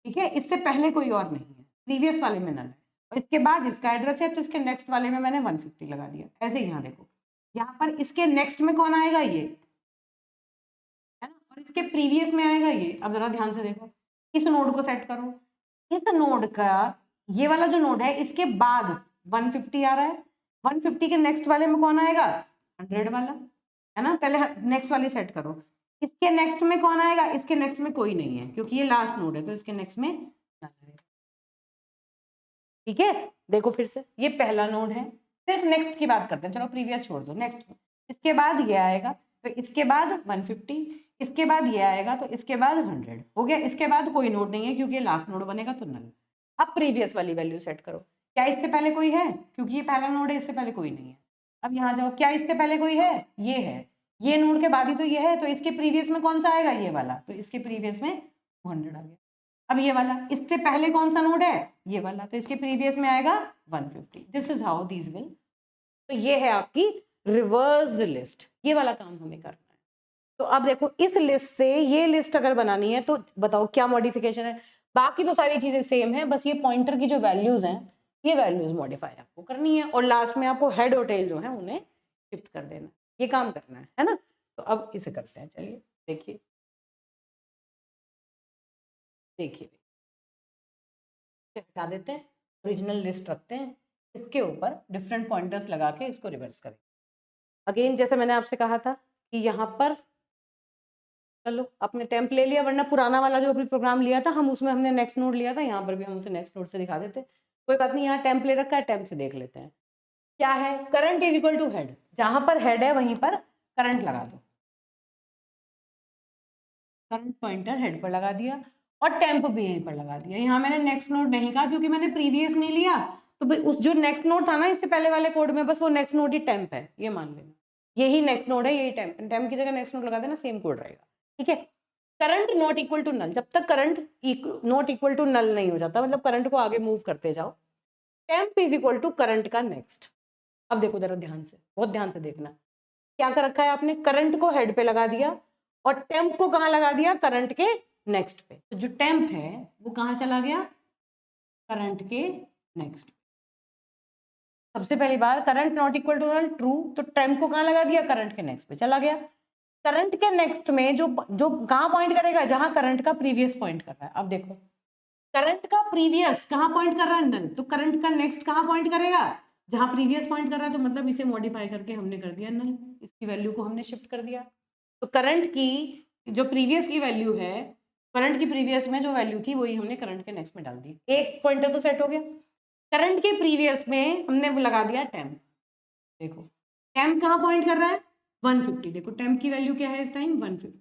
ठीक है, इससे पहले कोई और नहीं है, प्रीवियस वाले में नल है, और इसके बाद इसका एड्रेस है तो इसके नेक्स्ट वाले में मैंने 150 लगा दिया, ऐसे यहाँ देखो, यहाँ पर इसके नेक्स्ट में कौन आएगा, ये है ना, और इसके प्रीवियस में आएगा ये, अब जरा ध्यान से देखो, इस नोड को सेट करो, इस नोड का ये वाला जो नोड है इसके बाद 150 आ रहा है, 150 के नेक्स्ट वाले में कौन आएगा, 100 वाला, है ना, पहले नेक्स्ट वाली सेट करो, इसके नेक्स्ट में कौन आएगा, इसके नेक्स्ट में कोई नहीं है क्योंकि ये लास्ट नोड है तो इसके नेक्स्ट में नल आएगा, ठीक है, देखो फिर से, ये पहला नोड है, सिर्फ नेक्स्ट की बात करते हैं, चलो प्रीवियस छोड़ दो, नेक्स्ट, इसके बाद ये आएगा तो इसके बाद 150, इसके बाद ये आएगा तो इसके बाद 100 हो गया, इसके बाद कोई नोड नहीं है क्योंकि ये लास्ट नोड बनेगा तो नल, अब प्रीवियस वाली वैल्यू सेट करो, क्या इससे पहले कोई है, क्योंकि ये पहला नोड है इससे पहले कोई नहीं है, अब यहाँ जाओ, क्या इससे पहले कोई है, ये है, ये नोड के बाद ही तो ये है, तो इसके प्रीवियस में कौन सा आएगा, ये वाला, तो इसके प्रीवियस में 200 आ गया, अब ये वाला, इससे पहले कौन सा नोड है, ये वाला, तो इसके प्रीवियस में आएगा 150, this is how these will, तो ये है आपकी रिवर्स लिस्ट, ये वाला काम हमें करना है। तो अब देखो इस लिस्ट से ये लिस्ट अगर बनानी है तो बताओ क्या मॉडिफिकेशन है, बाकी तो सारी चीजें सेम है, बस ये पॉइंटर की जो वैल्यूज हैं ये वैल्यूज मॉडिफाई आपको करनी है, और लास्ट में आपको हेड और टेल जो है उन्हें शिफ्ट कर देना, ये काम करना है ना, तो अब इसे करते हैं, चलिए देखिए, देखिए हटा देते हैं, ओरिजिनल लिस्ट रखते हैं, इसके ऊपर डिफरेंट पॉइंटर्स लगा के इसको रिवर्स करें, अगेन जैसे मैंने आपसे कहा था कि यहाँ पर चलो आपने टेम्प ले लिया, वरना पुराना वाला जो अभी प्रोग्राम लिया था हम उसमें हमने नेक्स्ट नोड लिया था, यहाँ पर भी हम उसे नेक्स्ट नोड से दिखा देते, कोई बात नहीं, यहाँ टेम्प ले रखा है, टेम्प से देख लेते हैं क्या है, current is equal to head, जहां पर हेड है वहीं पर करंट लगा दो, करंट पॉइंटर हेड पर लगा दिया और टेम्प भी यहीं पर लगा दिया, यहाँ मैंने नेक्स्ट नोड नहीं कहा क्योंकि मैंने प्रीवियस नहीं लिया, तो भाई उस जो नेक्स्ट नोड था ना इससे पहले वाले कोड में, बस वो नेक्स्ट नोड ही टेम्प है, ये मान लेना, यही नेक्स्ट नोड है, यही टेम्प, टेम्प की जगह नेक्स्ट नोड लगा देना, सेम कोड रहेगा, ठीक है, current not equal to null, जब तक current not equal to null नहीं हो जाता, मतलब करंट को आगे मूव करते जाओ, temp is equal to current का नेक्स्ट, अब देखो जरा ध्यान से, बहुत ध्यान से देखना, क्या कर रखा है आपने, करंट को हेड पे लगा दिया और टेम्प को कहाँ लगा दिया, करंट के नेक्स्ट पे, तो जो टेम्प है वो कहाँ चला गया, करंट के नेक्स्ट, सबसे पहली बार current not equal to null true, तो टेम्प को कहाँ लगा दिया, करंट के नेक्स्ट पे चला गया, करंट के नेक्स्ट में जो जो कहाँ पॉइंट करेगा, जहां करंट का प्रीवियस पॉइंट कर रहा है, अब देखो करंट का प्रीवियस कहाँ पॉइंट कर रहा है, नल, तो करंट का नेक्स्ट कहाँ पॉइंट करेगा, जहां प्रीवियस पॉइंट कर रहा है, तो मतलब इसे मॉडिफाई करके हमने कर दिया नल, इसकी वैल्यू को हमने शिफ्ट कर दिया, तो करंट की जो प्रीवियस की वैल्यू है, करंट की प्रीवियस में जो वैल्यू थी वही हमने करंट के नेक्स्ट में डाल दी, एक पॉइंटर तो सेट हो गया, करंट के प्रीवियस में हमने लगा दिया टेम्प, देखो टेम्प कहाँ पॉइंट कर रहा है, 150, देखो टेम्प की वैल्यू क्या है इस टाइम 150,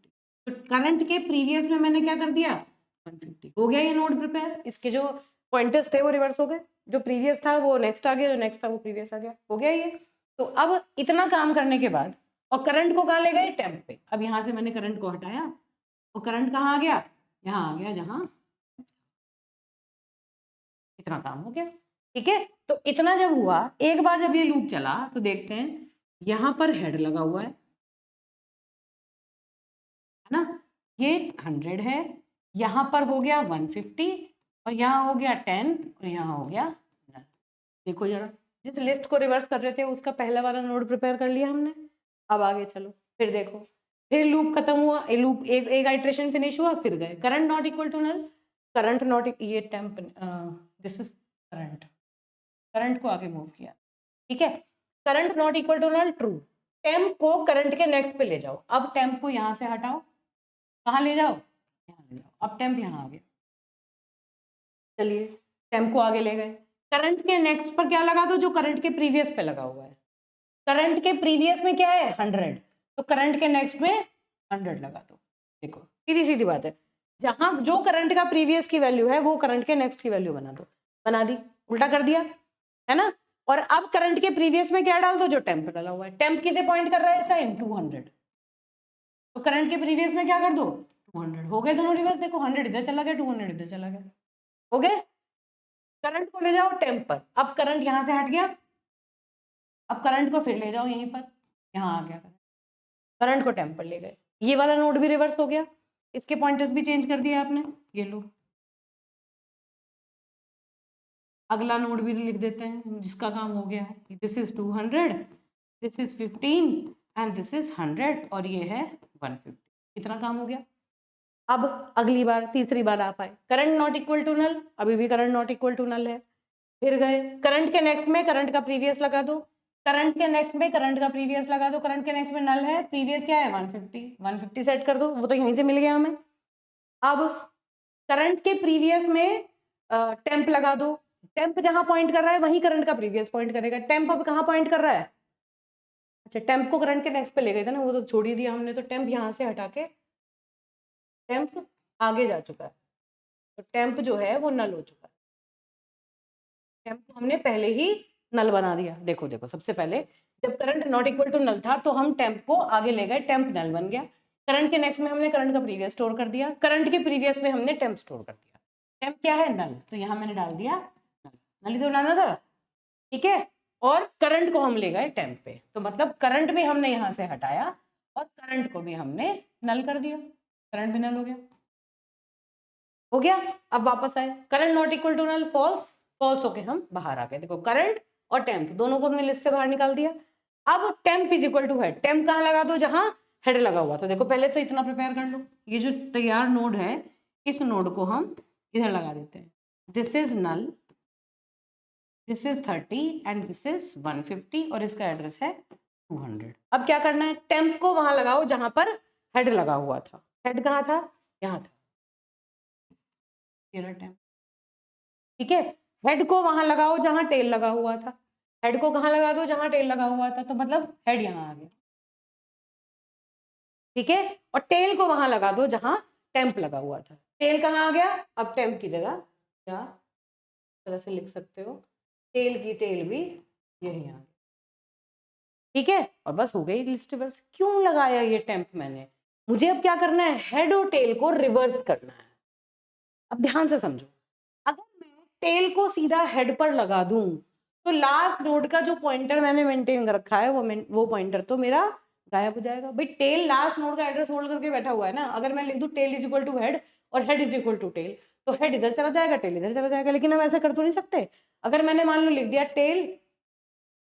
तो करंट के प्रीवियस में मैंने क्या कर दिया 150, हो गया ये नोड प्रिपेयर, इसके जो पॉइंटर्स थे वो रिवर्स हो गए, जो प्रीवियस था वो नेक्स्ट आ गया, जो नेक्स्ट था वो प्रीवियस आ गया, हो गया ये, तो अब इतना काम करने के बाद और करंट को कहाँ ले गए, टेम्प पे, अब यहाँ से मैंने करंट को हटाया और करंट कहाँ आ गया, यहाँ आ गया, जहाँ इतना काम हो गया, ठीक है, तो इतना जब हुआ, एक बार जब ये लूप चला तो देखते हैं यहाँ पर हेड लगा हुआ है ना, ये 100 है, यहाँ पर हो गया 150 और यहाँ हो गया 10 और यहाँ हो गया 9। देखो जरा, जिस लिस्ट को रिवर्स कर रहे थे उसका पहला वाला नोड प्रिपेयर कर लिया हमने। अब आगे चलो, फिर देखो, फिर लूप खत्म हुआ, लूप एक आइट्रेशन फिनिश हुआ, फिर गए current not equal to null, current not, ये temp, this is current, current को आगे मूव किया, ठीक है। Current not equal to null true, temp को करंट के नेक्स्ट पे ले जाओ। अब टेम्प को यहाँ से हटाओ, कहाँ ले जाओ, यहाँ ले जाओ। अब टेम्प यहाँ आ गया, चलिए टेम्प को आगे ले गए, करंट के नेक्स्ट पर क्या लगा दो, जो करंट के प्रीवियस पे लगा हुआ है। करंट के प्रीवियस में क्या है 100, तो करंट के नेक्स्ट में 100 लगा दो। देखो सीधी सीधी बात है, जहां जो करंट का प्रीवियस की वैल्यू है वो करंट के नेक्स्ट की वैल्यू बना दो, बना दी, उल्टा कर दिया है ना। और अब करंट के प्रीवियस में क्या डाल दो, जो टेम्प डाला हुआ है। टेम्प किसे पॉइंट कर रहा है, इसका इन 200, तो करंट के प्रीवियस में क्या कर दो 200, हो गए दोनों रिवर्स। देखो 100 इधर चला गया, 200 इधर चला गया, हो गए। करंट को ले जाओ टेम्प पर, अब करंट यहाँ से हट गया, अब करंट को फिर ले जाओ यहीं पर, यहाँ आ गया करंट को टेम्प पर ले गए, ये वाला नोड भी रिवर्स हो गया, इसके पॉइंटर्स भी चेंज कर दिया आपने। ये लो अगला नोड भी लिख देते हैं जिसका काम हो गया है, this is 200, this is 15 and this is 100 और ये है 150, इतना काम हो गया। अब अगली बार, तीसरी बार आप आए, current not equal to null, अभी भी current not equal to null है, फिर गए करंट के नेक्स्ट में करंट का प्रीवियस लगा दो, करंट के नेक्स्ट में करंट का प्रीवियस लगा दो, करंट के नेक्स्ट में नल है, प्रीवियस क्या है 150, 150 सेट कर दो, वो तो यहीं से मिल गया हमें। अब करंट के प्रीवियस में टेम्प लगा दो, टेम्प जहां पॉइंट कर रहा है वहीं करंट का प्रीवियस पॉइंट करेगा। टेम्प अब कहाँ पॉइंट कर रहा है, अच्छा टेम्प को करंट के नेक्स्ट पे ले गए थे ना, वो तो छोड़ ही दिया हमने, तो टेम्प यहाँ से हटा के टेम्प आगे जा चुका है, तो टेम्प जो है वो नल हो चुका है। टेम्प को हमने पहले ही नल बना दिया। देखो देखो, सबसे पहले जब current not equal to null था तो हम टेम्प को आगे ले गए, टेम्प नल बन गया। करंट के नेक्स्ट में हमने करंट का प्रीवियस स्टोर कर दिया, करंट के प्रीवियस में हमने टेम्प स्टोर कर दिया। टेम्प क्या है नल, तो यहाँ मैंने डाल दिया नल, नल ही तो बनाना था, ठीक है। और करंट को हम ले गए टेम्प पे, तो मतलब करंट भी हमने यहाँ से हटाया और करंट को भी हमने नल कर दिया, करंट भी नल हो गया, हो गया। अब वापस आए, current not equal to null false, false होके हम बाहर आ गए। देखो करंट और टेम्प दोनों को हमने लिस्ट से बाहर निकाल दिया। अब temp is equal to head, temp कहाँ लगा दो, जहां हेड लगा हुआ। तो देखो पहले तो इतना प्रिपेयर कर लो, ये जो तैयार नोड है इस नोड को हम इधर लगा देते हैं, this is null, this is 30 and this is 150 और इसका एड्रेस है 200। अब क्या करना है, टेम्प को वहां लगाओ जहां पर हेड लगा हुआ था। हेड कहाँ था, यहाँ था, टेम्प, ठीक है। हेड को वहां लगाओ जहां टेल लगा हुआ था, हेड को कहाँ लगा दो, जहां टेल लगा हुआ था, तो मतलब हेड यहाँ आ गया, ठीक है। और टेल को वहां लगा दो जहां टेम्प लगा हुआ था, टेल कहाँ आ गया, अब टेम्प की जगह क्या तरह से लिख सकते हो, टेल की टेल भी यही आ गई, ठीक है। और बस हो गई लिस्ट रिवर्स। क्यों लगाया ये टेम्प मैंने, मुझे अब क्या करना है, हेड और टेल को रिवर्स करना है। अब ध्यान से समझो, अगर मैं टेल को सीधा हेड पर लगा दूं तो लास्ट नोड का जो पॉइंटर मैंने मेंटेन कर रखा है वो पॉइंटर तो मेरा गायब हो जाएगा। भाई टेल लास्ट नोड का एड्रेस होल्ड करके बैठा हुआ है ना, अगर मैं लिख दूं tail is equal to head और head is equal to tail, तो हेड इधर चला जाएगा, टेल इधर चला जाएगा, लेकिन हम ऐसा कर तो नहीं सकते। अगर मैंने मान लो लिख दिया tail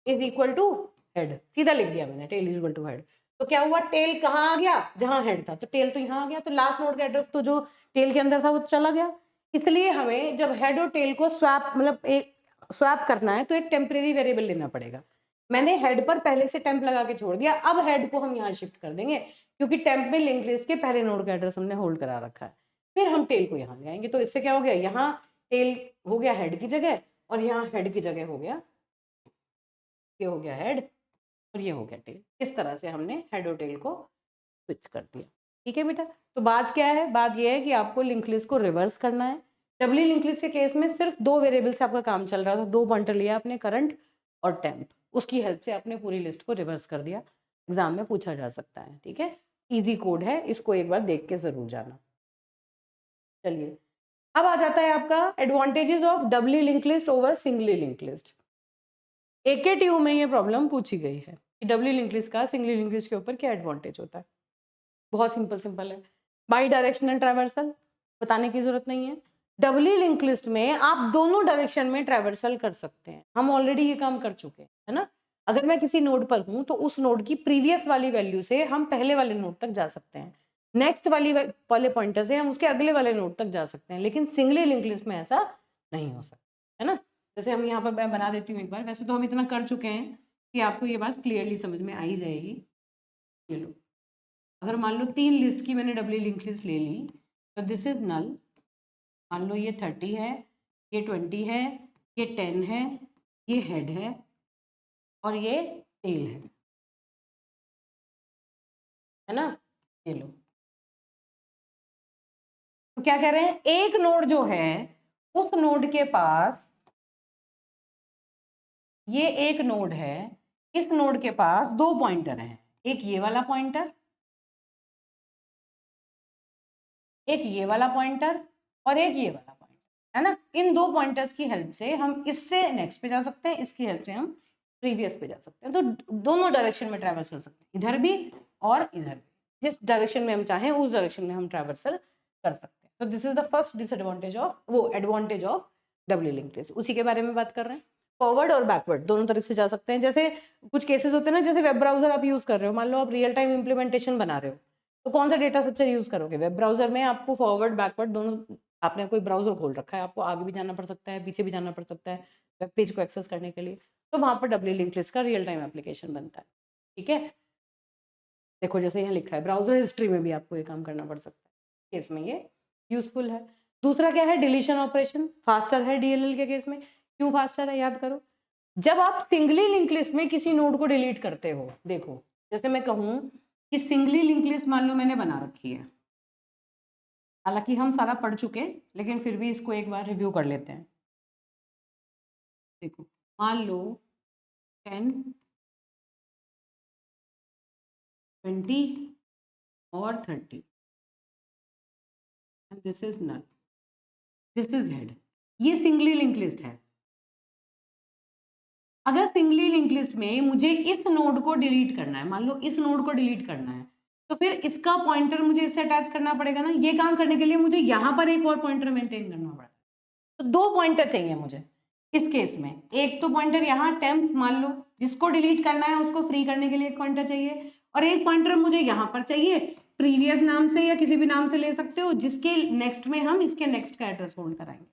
is equal to head, सीधा लिख दिया मैंने tail is equal to head, तो क्या हुआ, टेल कहाँ आ गया, जहां हेड था, तो टेल तो यहाँ आ गया, तो लास्ट नोड का एड्रेस तो जो टेल के अंदर था वो चला गया। इसलिए हमें जब हेड और टेल को स्वैप मतलब एक स्वैप करना है तो एक टेम्परेरी वेरिएबल लेना पड़ेगा। मैंने हेड पर पहले से टेम्प लगा के छोड़ दिया, अब हेड को हम यहाँ शिफ्ट कर देंगे क्योंकि टेम्प में लिंक लिस्ट के पहले नोड का एड्रेस हमने होल्ड करा रखा है। फिर हम टेल को यहाँ ले आएंगे, तो इससे क्या हो गया, यहाँ टेल हो गया हेड की जगह और यहाँ हेड की जगह हो गया, ये हो गया हेड और ये हो गया टेल। इस तरह से हमने हेड और टेल को स्विच कर दिया, ठीक है बेटा। तो बात क्या है, बात ये है कि आपको लिंक लिस्ट को रिवर्स करना है। डबली लिंक लिस्ट के केस में सिर्फ दो वेरिएबल से आपका काम चल रहा था, दो पॉइंटर लिया आपने, करंट और टेम्प, उसकी हेल्प से आपने पूरी लिस्ट को रिवर्स कर दिया। एग्जाम में पूछा जा सकता है, ठीक है, इजी कोड है, इसको एक बार देख के जरूर जाना। चलिए अब आ जाता है आपका advantages of doubly link list over singly link list. AKTU में ये प्रॉब्लम पूछी गई है कि डबली लिंक लिस्ट का सिंगली लिंक लिस्ट के ऊपर क्या एडवांटेज होता है। बहुत सिंपल है। बाई डायरेक्शनल ट्रैवर्सल बताने की जरूरत नहीं है। डबली लिंक लिस्ट में आप दोनों डायरेक्शन में ट्रैवर्सल कर सकते हैं। हम ऑलरेडी ये काम कर चुके हैं, है ना। अगर मैं किसी नोड पर हूं तो उस नोड की प्रीवियस वाली वैल्यू से हम पहले वाले नोड तक जा सकते हैं, नेक्स्ट वाले पॉइंटर से हम उसके अगले वाले नोड तक जा सकते हैं, लेकिन सिंगली लिंक लिस्ट में ऐसा नहीं हो सकता, है ना। जैसे हम यहाँ पर मैं बना देती हूँ एक बार, वैसे तो हम इतना कर चुके हैं कि आपको ये बात क्लियरली समझ में आ ही जाएगी। ये लो, अगर मान लो 3 लिस्ट की मैंने डबली लिंक लिस्ट ले ली तो दिस इज नल। मान लो ये 30 है, ये 20 है, ये 10 है, ये हेड है और ये टेल है ना। ये लो, तो क्या कह रहे हैं, एक नोड जो है उस नोड के पास, ये एक नोड है, इस नोड के पास 2 पॉइंटर हैं, एक ये वाला पॉइंटर, एक ये वाला पॉइंटर और एक ये वाला पॉइंटर, है ना। इन 2 पॉइंटर्स की हेल्प से हम इससे नेक्स्ट पे जा सकते हैं, इसकी हेल्प से हम प्रीवियस पे जा सकते हैं। तो दोनों डायरेक्शन में ट्रैवर्सल कर सकते हैं, इधर भी और इधर भी, जिस डायरेक्शन में हम चाहें उस डायरेक्शन में हम ट्रैवर्सल कर सकते हैं। तो this is the first disadvantage of, वो advantage of doubly link list, उसी के बारे में बात कर रहे हैं। फॉरवर्ड और बैकवर्ड दोनों तरफ से जा सकते हैं। जैसे कुछ केसेस होते हैं ना, जैसे वेब ब्राउजर आप यूज कर रहे हो, मान लो आप रियल टाइम इम्प्लीमेंटेशन बना रहे हो, तो कौन सा डेटा स्ट्रक्चर यूज करोगे। वेब ब्राउजर में आपको फॉरवर्ड बैकवर्ड दोनों, आपने कोई ब्राउजर खोल रखा है, आपको आगे भी जाना पड़ सकता है, पीछे भी जाना पड़ सकता है वेब पेज को एक्सेस करने के लिए, तो वहां पर डबली लिंक लिस्ट का रियल टाइम एप्लीकेशन बनता है। ठीक है, देखो जैसे यहाँ लिखा है ब्राउजर हिस्ट्री में भी आपको ये काम करना पड़ सकता है, केस में ये यूजफुल है। दूसरा क्या है, डिलीशन ऑपरेशन, फास्टर है डीएलएल के केस में। क्यों फास्टर है, याद करो, जब आप सिंगली लिंक लिस्ट में किसी नोड को डिलीट करते हो, देखो जैसे मैं कहूँ कि सिंगली लिंक लिस्ट मान लो मैंने बना रखी है, हालांकि हम सारा पढ़ चुके हैं लेकिन फिर भी इसको एक बार रिव्यू कर लेते हैं। देखो मान लो 10, 20 और 30, this is null, this is head, ये सिंगली लिंक लिस्ट है। अगर सिंगली लिंक लिस्ट में मुझे इस नोड को डिलीट करना है, मान लो इस नोड को डिलीट करना है, तो फिर इसका पॉइंटर मुझे इससे अटैच करना पड़ेगा ना। ये काम करने के लिए मुझे यहाँ पर एक और पॉइंटर मेंटेन करना पड़ेगा, तो 2 पॉइंटर चाहिए मुझे इस केस में। एक तो पॉइंटर यहाँ टेम्प मान लो, जिसको डिलीट करना है उसको फ्री करने के लिए एक पॉइंटर चाहिए, और एक पॉइंटर मुझे यहाँ पर चाहिए, प्रीवियस नाम से या किसी भी नाम से ले सकते हो, जिसके नेक्स्ट में हम इसके नेक्स्ट का एड्रेस होल्ड कराएंगे।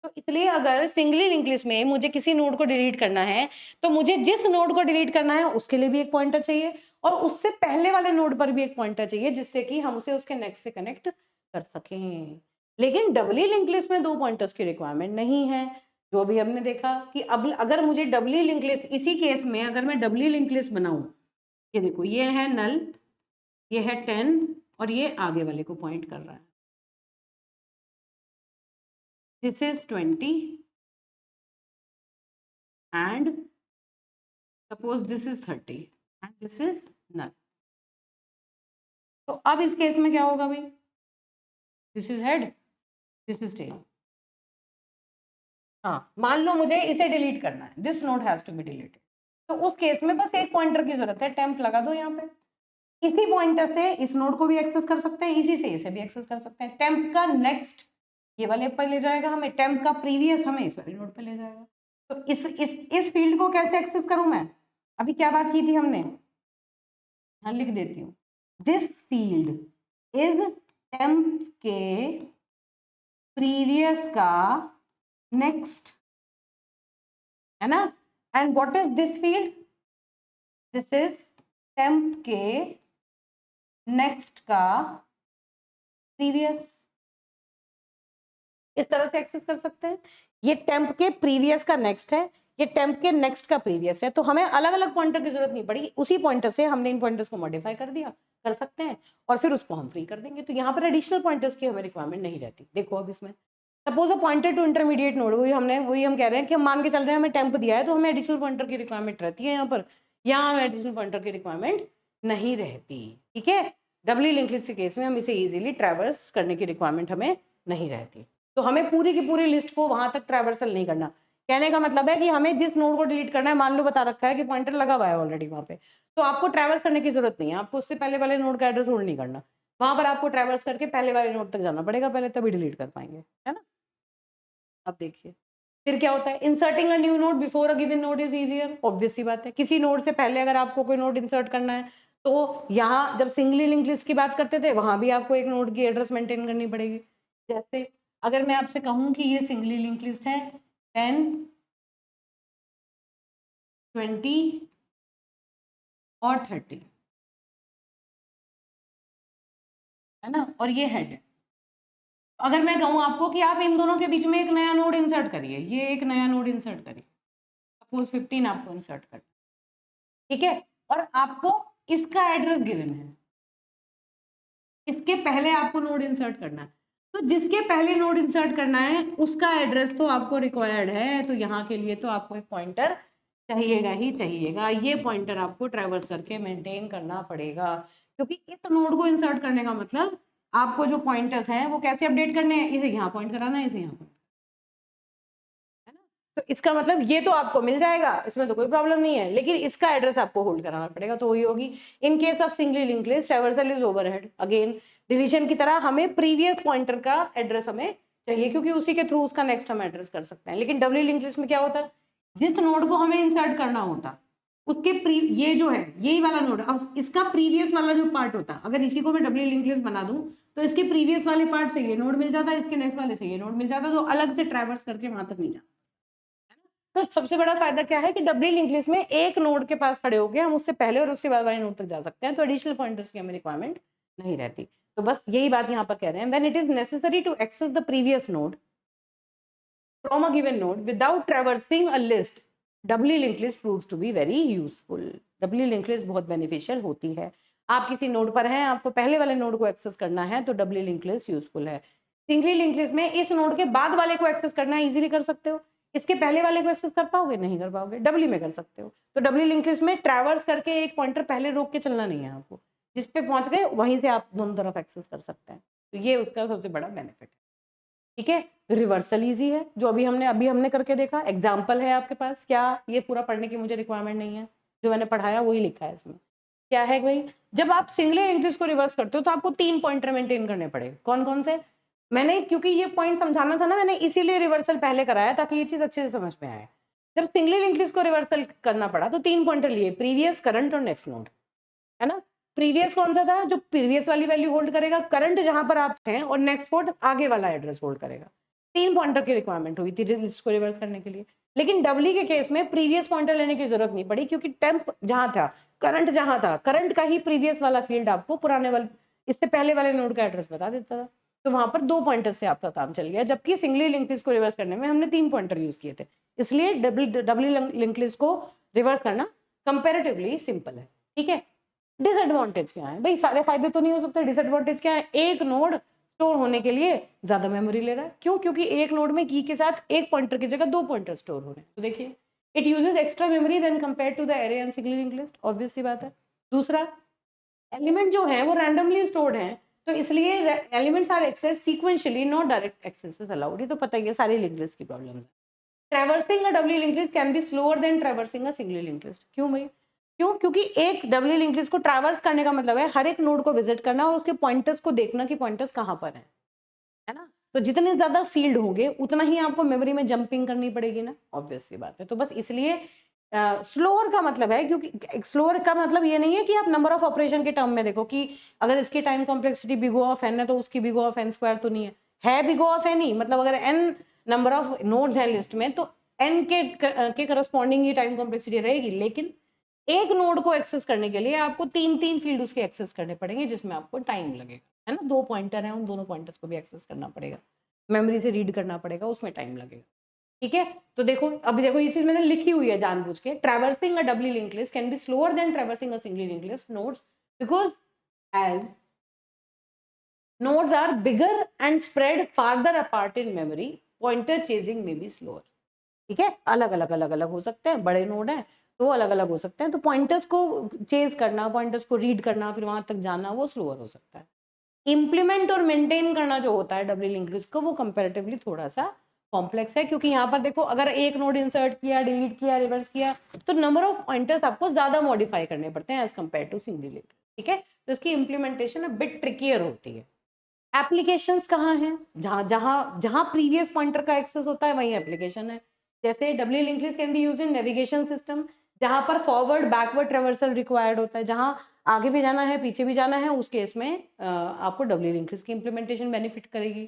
तो इसलिए अगर सिंगली लिंक लिस्ट में मुझे किसी नोड को डिलीट करना है, तो मुझे जिस नोड को डिलीट करना है उसके लिए भी एक पॉइंटर चाहिए, और उससे पहले वाले नोड पर भी एक पॉइंटर चाहिए, जिससे कि हम उसे उसके नेक्स्ट से कनेक्ट कर सकें। लेकिन डबली लिंक लिस्ट में 2 पॉइंटर्स की रिक्वायरमेंट नहीं है, जो भी हमने देखा कि अब अगर मुझे डबली लिंक लिस्ट, इसी केस में अगर मैं डबली लिंक लिस्ट बनाऊं, ये देखो ये है नल, ये है 10 और ये आगे वाले को पॉइंट कर रहा है, this is 20 and suppose this is 30 and this is null। तो अब इस केस में क्या होगा भाई, this is head, this is tail. हाँ मान लो मुझे इसे डिलीट करना है, this node has to be deleted, तो उस केस में बस एक पॉइंटर की जरूरत है, टेम्प लगा दो यहाँ पे। इसी पॉइंटर से इस नोड को भी एक्सेस कर सकते हैं, इसी से इसे भी एक्सेस कर सकते हैं। टेम्प का नेक्स्ट ये वाले पर ले जाएगा हमें, टेम्प का प्रीवियस हमें इस वाले नोड पे ले जाएगा। तो इस फील्ड को कैसे एक्सेस करूं मैं, अभी क्या बात की थी हमने, हाँ लिख देती हूँ, दिस फील्ड इज टेम्प के प्रीवियस का नेक्स्ट, है ना। And what is this field, this is temp के नेक्स्ट का प्रीवियस, इस तरह से एक्सेस कर सकते हैं। ये टेम्प के प्रीवियस का नेक्स्ट है, ये टेम्प के नेक्स्ट का प्रीवियस है, तो हमें अलग अलग पॉइंटर की जरूरत नहीं पड़ी, उसी पॉइंटर से हमने इन पॉइंटर्स को मॉडिफाई कर दिया, कर सकते हैं, और फिर उसको हम फ्री कर देंगे। तो यहाँ पर एडिशनल पॉइंटर्स की हमें रिक्वायरमेंट नहीं रहती। देखो अब इसमें suppose a pointer to intermediate node, वही हम कह रहे हैं कि हम मान के चल रहे हैं हमें टेम्प दिया है, तो हमें एडिशनल पॉइंटर की रिक्वायरमेंट रहती है यहाँ पर, यहाँ हमें एडिशनल पॉइंटर की रिक्वायरमेंट नहीं रहती। ठीक है, डबली लिंक लिस्ट के केस में हम इसे इजीली ट्रैवर्स करने की रिक्वायरमेंट हमें नहीं रहती, तो हमें पूरी की पूरी लिस्ट को वहां तक ट्रैवर्सल नहीं करना। कहने का मतलब है कि हमें जिस नोड को डिलीट करना है, मान लो बता रखा है कि पॉइंटर लगा हुआ है ऑलरेडी वहाँ पे, तो आपको ट्रैवर्स करने की जरूरत नहीं है, आपको उससे पहले वाले नोड का एड्रेस होल्ड नहीं करना, वहां पर आपको ट्रैवर्स करके पहले वाले नोड तक जाना पड़ेगा पहले, तभी डिलीट कर पाएंगे, है ना। अब देखिए फिर क्या होता है, inserting a new node before a given node is easier, obvious सी बात है, किसी नोड से पहले अगर आपको कोई नोड इंसर्ट करना है तो यहाँ जब सिंगली लिंक लिस्ट की बात करते थे वहां भी आपको एक नोड की एड्रेस मेंटेन करनी पड़ेगी। जैसे अगर मैं आपसे कहूँ कि ये सिंगली लिंक लिस्ट है 10 20 और 30, है ना, और ये हेड है। अगर मैं कहूँ आपको कि आप इन दोनों के बीच में एक नया नोड इंसर्ट करिए, ये एक नया नोड इंसर्ट करिए, सपोज 15 आपको इंसर्ट करना, ठीक है, और आपको इसका एड्रेस गिवन है, इसके पहले आपको नोड इंसर्ट करना है, तो जिसके पहले नोड इंसर्ट करना है उसका एड्रेस तो आपको रिक्वायर्ड है, तो यहाँ के लिए तो आपको एक पॉइंटर चाहिएगा ही चाहिएगा, ये पॉइंटर आपको ट्रैवर्स करके मेंटेन करना पड़ेगा, क्योंकि इस नोड को इंसर्ट करने का मतलब आपको जो पॉइंटर्स हैं वो कैसे अपडेट करने हैं, इसे यहाँ पॉइंट कराना है, इसे यहाँ पॉइंट, है ना, तो इसका मतलब ये तो आपको मिल जाएगा, इसमें तो कोई प्रॉब्लम नहीं है, लेकिन इसका एड्रेस आपको होल्ड कराना पड़ेगा, तो वही होगी in case of singly link list traversal is overhead, again deletion की तरह हमें प्रीवियस पॉइंटर का एड्रेस हमें चाहिए, क्योंकि उसी के थ्रू उसका नेक्स्ट हम एड्रेस कर सकते हैं, लेकिन डब्ल्यू लिंक लिस्ट में क्या होता है, जिस नोड को हमें इंसर्ट करना होता उसके ये जो है यही वाला नोड, अब इसका प्रीवियस वाला जो पार्ट होता, अगर इसी को मैं डब्ल्यू लिंक लिस्ट बना दूं तो इसके प्रीवियस वाले पार्ट से ये नोड मिल जाता, इसके नेक्स्ट वाले से ये नोड मिल जाता, तो अलग से ट्रैवर्स करके वहां तक नहीं जाता। तो सबसे बड़ा फायदा क्या है कि डब्ल्यू लिंक लिस्ट में एक नोड के पास खड़े होकर हम उससे पहले और उसके बाद वाले नोड तक जा सकते हैं, तो एडिशनल पॉइंटर्स की हमें रिक्वायरमेंट नहीं रहती, तो बस यही बात यहाँ पर कह रहे हैं, when it is necessary to access the previous node from a given node without traversing a list, doubly linked list proves to be very useful. doubly linked list बहुत बेनिफिशियल होती है, आप किसी नोड पर हैं, आपको पहले वाले नोड को एक्सेस करना है तो डबली लिंक लिस्ट यूजफुल है। सिंगली लिंक लिस्ट में इस नोड के बाद वाले को एक्सेस करना है, इजीली कर सकते हो, इसके पहले वाले को एक्सेस कर पाओगे, नहीं कर पाओगे, डबली में कर सकते हो, तो डबली लिंक लिस्ट में ट्रैवर्स करके एक पॉइंटर पहले रोक के चलना नहीं है आपको, जिस पे पहुंच गए वहीं से आप दोनों तरफ एक्सेस कर सकते हैं, तो ये उसका सबसे बड़ा बेनिफिट है, ठीक है। रिवर्सल इजी है, जो अभी हमने करके देखा, एग्जाम्पल है आपके पास, क्या ये पूरा पढ़ने की मुझे रिक्वायरमेंट नहीं है, जो मैंने पढ़ाया वही लिखा है इसमें, क्या है भाई, जब आप सिंगली लिंक लिस्ट को रिवर्स करते हो तो आपको 3 पॉइंटर मेंटेन करने पड़ेंगे, कौन कौन से, मैंने क्योंकि ये पॉइंट समझाना था ना, मैंने इसीलिए रिवर्सल पहले कराया ताकि ये चीज अच्छे से समझ में आए। जब सिंगली लिंक लिस्ट को रिवर्सल करना पड़ा तो 3 पॉइंटर लिए, प्रीवियस, करंट और नेक्स्ट नोड, है ना। प्रीवियस कौन सा था, जो प्रीवियस वाली वैल्यू होल्ड करेगा, करंट जहां पर आप हैं, और नेक्स्ट नोड आगे वाला एड्रेस होल्ड करेगा, 3 पॉइंटर की रिक्वायरमेंट हुई थी लिस्ट को रिवर्स करने के लिए, लेकिन डबली के केस में प्रीवियस पॉइंटर लेने की जरूरत नहीं पड़ी, क्योंकि टेम्प जहां था, करंट जहां था, करंट का ही प्रीवियस वाला फील्ड आपको पुराने वाले, इससे पहले वाले नोड का एड्रेस बता देता था, तो वहां पर 2 पॉइंटर से आपका काम चल गया, जबकि सिंगली लिंक लिस्ट को रिवर्स करने में हमने 3 पॉइंटर यूज किए थे, इसलिए डबली लिंक लिस्ट को रिवर्स करना कंपेरेटिवली सिंपल है, ठीक है। डिसएडवांटेज क्या है भाई, सारे फायदे तो नहीं हो सकते, डिसएडवांटेज क्या है, एक नोड स्टोर होने के लिए ज्यादा मेमोरी ले रहा है, क्यों, क्योंकि एक नोड में की के साथ एक पॉइंटर की जगह 2 पॉइंटर स्टोर हो रहे हैं, तो देखिए it uses extra memory when compared to the array and single link list, obvious सी बात है। दूसरा, एलिमेंट जो है वो रैंडमली स्टोर्ड है, तो इसलिए elements are access sequentially, not direct access is allowed, ये तो पता ही है, सारी लिंक लिस्ट की प्रॉब्लम है। Traversing a doubly link list can be slower than traversing a singly link list, क्यों भाई, क्यों, क्योंकि एक डबली लिंक लिस्ट को ट्रैवर्स करने का मतलब है हर एक नोड को विजिट करना और उसके पॉइंटर्स को देखना कि पॉइंटर्स कहाँ पर हैं, है ना, तो जितने ज्यादा फील्ड होंगे उतना ही आपको मेमोरी में जंपिंग करनी पड़ेगी ना, ऑब्वियस सी बात है, तो बस इसलिए स्लोअर का मतलब है, क्योंकि स्लोअर का मतलब ये नहीं है कि आप नंबर ऑफ ऑपरेशन के टर्म में देखो कि अगर इसकी time complexity big O of n है तो उसकी big O of n square तो नहीं है बिग O ऑफ n ही, मतलब अगर n नंबर ऑफ नोड्स है लिस्ट में तो n के करस्पॉन्डिंग ही टाइम कॉम्प्लेक्सिटी रहेगी, लेकिन एक नोड को एक्सेस करने के लिए आपको 3 फील्ड उसके एक्सेस करने पड़ेंगे, जिसमें आपको टाइम लगेगा, है ना, 2 पॉइंटर हैं, उन दोनों पॉइंटर्स को भी एक्सेस करना पड़ेगा, मेमोरी से रीड करना पड़ेगा, उसमें टाइम लगेगा, ठीक है। तो देखो अभी देखो ये चीज मैंने लिखी हुई है जानबूझ के, traversing a doubly link list can be slower than traversing a singly link list nodes because as nodes are bigger and spread farther apart in memory, pointer chasing may be slower, ठीक है, अलग अलग हो सकते हैं, बड़े node हैं तो अलग अलग हो सकते हैं, तो पॉइंटर्स को चेज करना, पॉइंटर्स को रीड करना, फिर वहां तक जाना, वो स्लोअर हो सकता है। इम्प्लीमेंट और मेंटेन करना जो होता है डबली लिंक लिस्ट को, वो कंपैरेटिवली थोड़ा सा कॉम्प्लेक्स है, क्योंकि यहाँ पर देखो अगर एक नोड इंसर्ट किया, डिलीट किया, रिवर्स किया, तो नंबर ऑफ पॉइंटर्स आपको ज्यादा मॉडिफाई करने पड़ते हैं as compare to single delete. ठीक है, तो इसकी इम्प्लीमेंटेशन बिट ट्रिकियर होती है। एप्लीकेशंस कहाँ हैं? जहाँ जहाँ जहाँ प्रीवियस पॉइंटर का एक्सेस होता है वही एप्लीकेशन है। जैसे W link list can B use in navigation system, जहाँ पर फॉरवर्ड बैकवर्ड ट्रेवर्सल रिक्वायर्ड होता है, जहाँ आगे भी जाना है पीछे भी जाना है, उस केस में आपको डब्ल्यू लिंक लिस्ट की इंप्लीमेंटेशन बेनिफिट करेगी।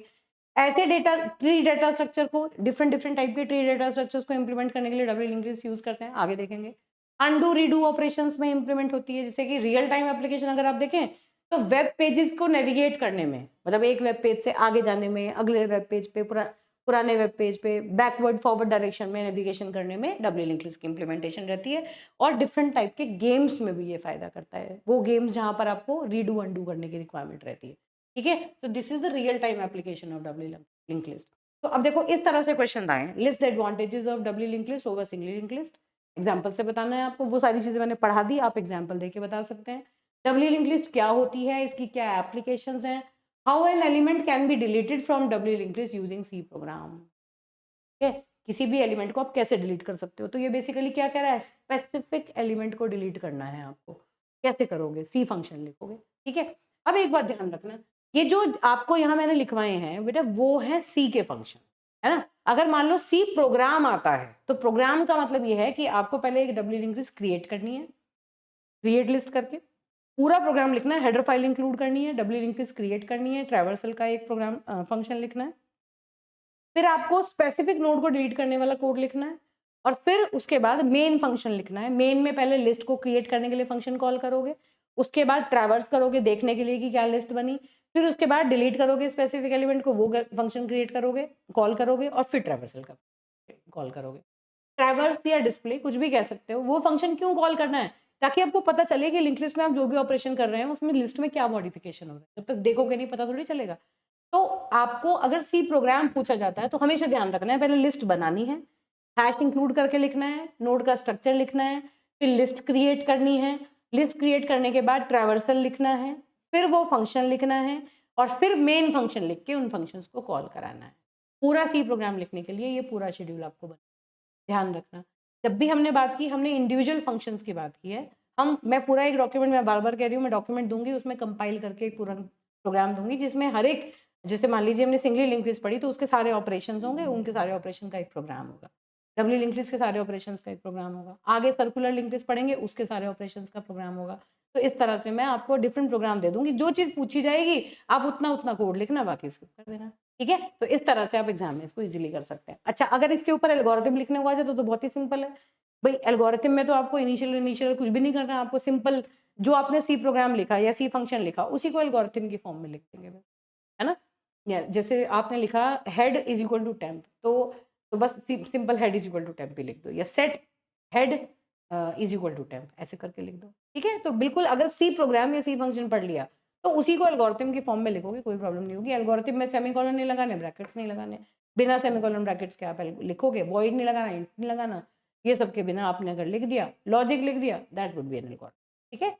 ऐसे डेटा ट्री डेटा स्ट्रक्चर को, डिफरेंट डिफरेंट टाइप के ट्री डेटा स्ट्रक्चर्स को इंप्लीमेंट करने के लिए डब्ल्यू लिंक लिस्ट यूज करते हैं, आगे देखेंगे। अनडू रीडू ऑपरेशंस में इंप्लीमेंट होती है, जैसे कि रियल टाइम एप्लीकेशन अगर आप देखें तो वेब पेजेस को नेविगेट करने में, मतलब एक वेब पेज से आगे जाने में, अगले वेब पेज पे, पुराने वेब पेज पे बैकवर्ड फॉरवर्ड डायरेक्शन में नेविगेशन करने में डब्ल्यू लिंक लिस्ट की इंप्लीमेंटेशन रहती है। और डिफरेंट टाइप के गेम्स में भी ये फायदा करता है, वो गेम्स जहां पर आपको रीडू अनडू करने की रिक्वायरमेंट रहती है। ठीक है, तो this is the real time application of W link list. तो अब देखो इस तरह से क्वेश्चन आए, list the advantages of W link list over single link list. Example से बताना है आपको, वो सारी चीजें मैंने पढ़ा दी, आप एग्जाम्पल देके बता सकते हैं। डब्ल्यू लिंक लिस्ट क्या होती है, इसकी क्या एप्लीकेशंस हैं, how an element can be deleted from doubly link list using C program. ठीक है, किसी भी एलिमेंट को आप कैसे डिलीट कर सकते हो, तो ये बेसिकली क्या कह रहा है, स्पेसिफिक एलिमेंट को डिलीट करना है आपको, कैसे करोगे, सी फंक्शन लिखोगे। ठीक है, अब एक बात ध्यान रखना, ये जो आपको यहाँ मैंने लिखवाए हैं बेटा वो है सी के फंक्शन, है ना। अगर मान लो सी प्रोग्राम आता है, तो प्रोग्राम का मतलब ये है कि आपको पहले एक डब्ल्यू लिंक लिस्ट क्रिएट करनी है, क्रिएट लिस्ट करके पूरा प्रोग्राम लिखना है, हेडर फाइल इंक्लूड करनी है, डब्ल्यू लिंक लिस्ट क्रिएट करनी है, ट्रैवर्सल का एक प्रोग्राम फंक्शन लिखना है, फिर आपको स्पेसिफिक नोड को डिलीट करने वाला कोड लिखना है, और फिर उसके बाद मेन फंक्शन लिखना है। मेन में पहले लिस्ट को क्रिएट करने के लिए फंक्शन कॉल करोगे, उसके बाद ट्रैवर्स करोगे देखने के लिए कि क्या लिस्ट बनी, फिर उसके बाद डिलीट करोगे स्पेसिफिक एलिमेंट को, वो फंक्शन क्रिएट करोगे, कॉल करोगे, और फिर ट्रैवर्सल का कॉल करोगे। ट्रैवर्स या डिस्प्ले कुछ भी कह सकते हो, वो फंक्शन क्यों कॉल करना है, ताकि आपको पता चले कि लिंक लिस्ट में आप जो भी ऑपरेशन कर रहे हैं उसमें लिस्ट में क्या मॉडिफिकेशन हो रहा है। जब तक देखोगे नहीं पता थोड़ी चलेगा। तो आपको अगर सी प्रोग्राम पूछा जाता है तो हमेशा ध्यान रखना है, पहले लिस्ट बनानी है, हैश इंक्लूड करके लिखना है, नोड का स्ट्रक्चर लिखना है, फिर लिस्ट क्रिएट करनी है, लिस्ट क्रिएट करने के बाद ट्रैवर्सल लिखना है, फिर वो फंक्शन लिखना है, और फिर मेन फंक्शन लिख के उन फंक्शंस को कॉल कराना है। पूरा सी प्रोग्राम लिखने के लिए ये पूरा शेड्यूल आपको ध्यान रखना। जब भी हमने बात की, हमने इंडिविजुअल फंक्शंस की बात की है। मैं पूरा एक डॉक्यूमेंट, मैं बार-बार कह रही हूँ, मैं डॉक्यूमेंट दूँगी, उसमें कंपाइल करके एक पूरा प्रोग्राम दूँगी, जिसमें हर एक, जैसे मान लीजिए हमने सिंगली लिंक लिस्ट पढ़ी, तो उसके सारे ऑपरेशंस होंगे, उनके सारे ऑपरेशन का एक प्रोग्राम होगा। डबली लिंक लिस्ट के सारे ऑपरेशंस का एक प्रोग्राम होगा। आगे सर्कुलर लिंक लिस्ट पढ़ेंगे, उसके सारे ऑपरेशंस का प्रोग्राम होगा। तो इस तरह से मैं आपको डिफरेंट प्रोग्राम दे दूँगी, जो चीज़ पूछी जाएगी, आप उतना-उतना कोड लिखना, बाकी स्किप कर देना। ठीक है? तो इस तरह से आप एग्ज़ाम में इसको ईज़िली कर सकते हैं। अच्छा, अगर इसके ऊपर एल्गोरिथम लिखने को आ जाए तो बहुत ही सिंपल है। भई एल्गोरिथम में तो आपको इनिशियल कुछ भी नहीं करना है, आपको सिंपल जो आपने सी प्रोग्राम लिखा या सी फंक्शन लिखा, उसी को एल्गोरिथम की फॉर्म में लिख देंगे बस, है ना? या जैसे आपने लिखा head is equal to temp, तो बस simple head is equal to temp ही लिख दो, या set head is equal to temp ऐसे करके लिख दो। ठीक है? तो बिल्कुल अगर सी प्रोग्राम या सी फंक्शन पढ़ लिया, तो उसी को एल्गोरिथम की फॉर्म में लिखोगे, कोई प्रॉब्लम नहीं होगी। एल्गोरिथम में सेमीकोलन नहीं लगाने, ब्रैकेट्स नहीं लगाने। बिना सेमीकोलन ब्रैकेट्स के आप लिखोगे, वॉइड नहीं लगाना, इंट नहीं लगाना। ये सब के बिना आपने अगर लिख दिया, लॉजिक लिख दिया, that would be an algorithm. ठीक है?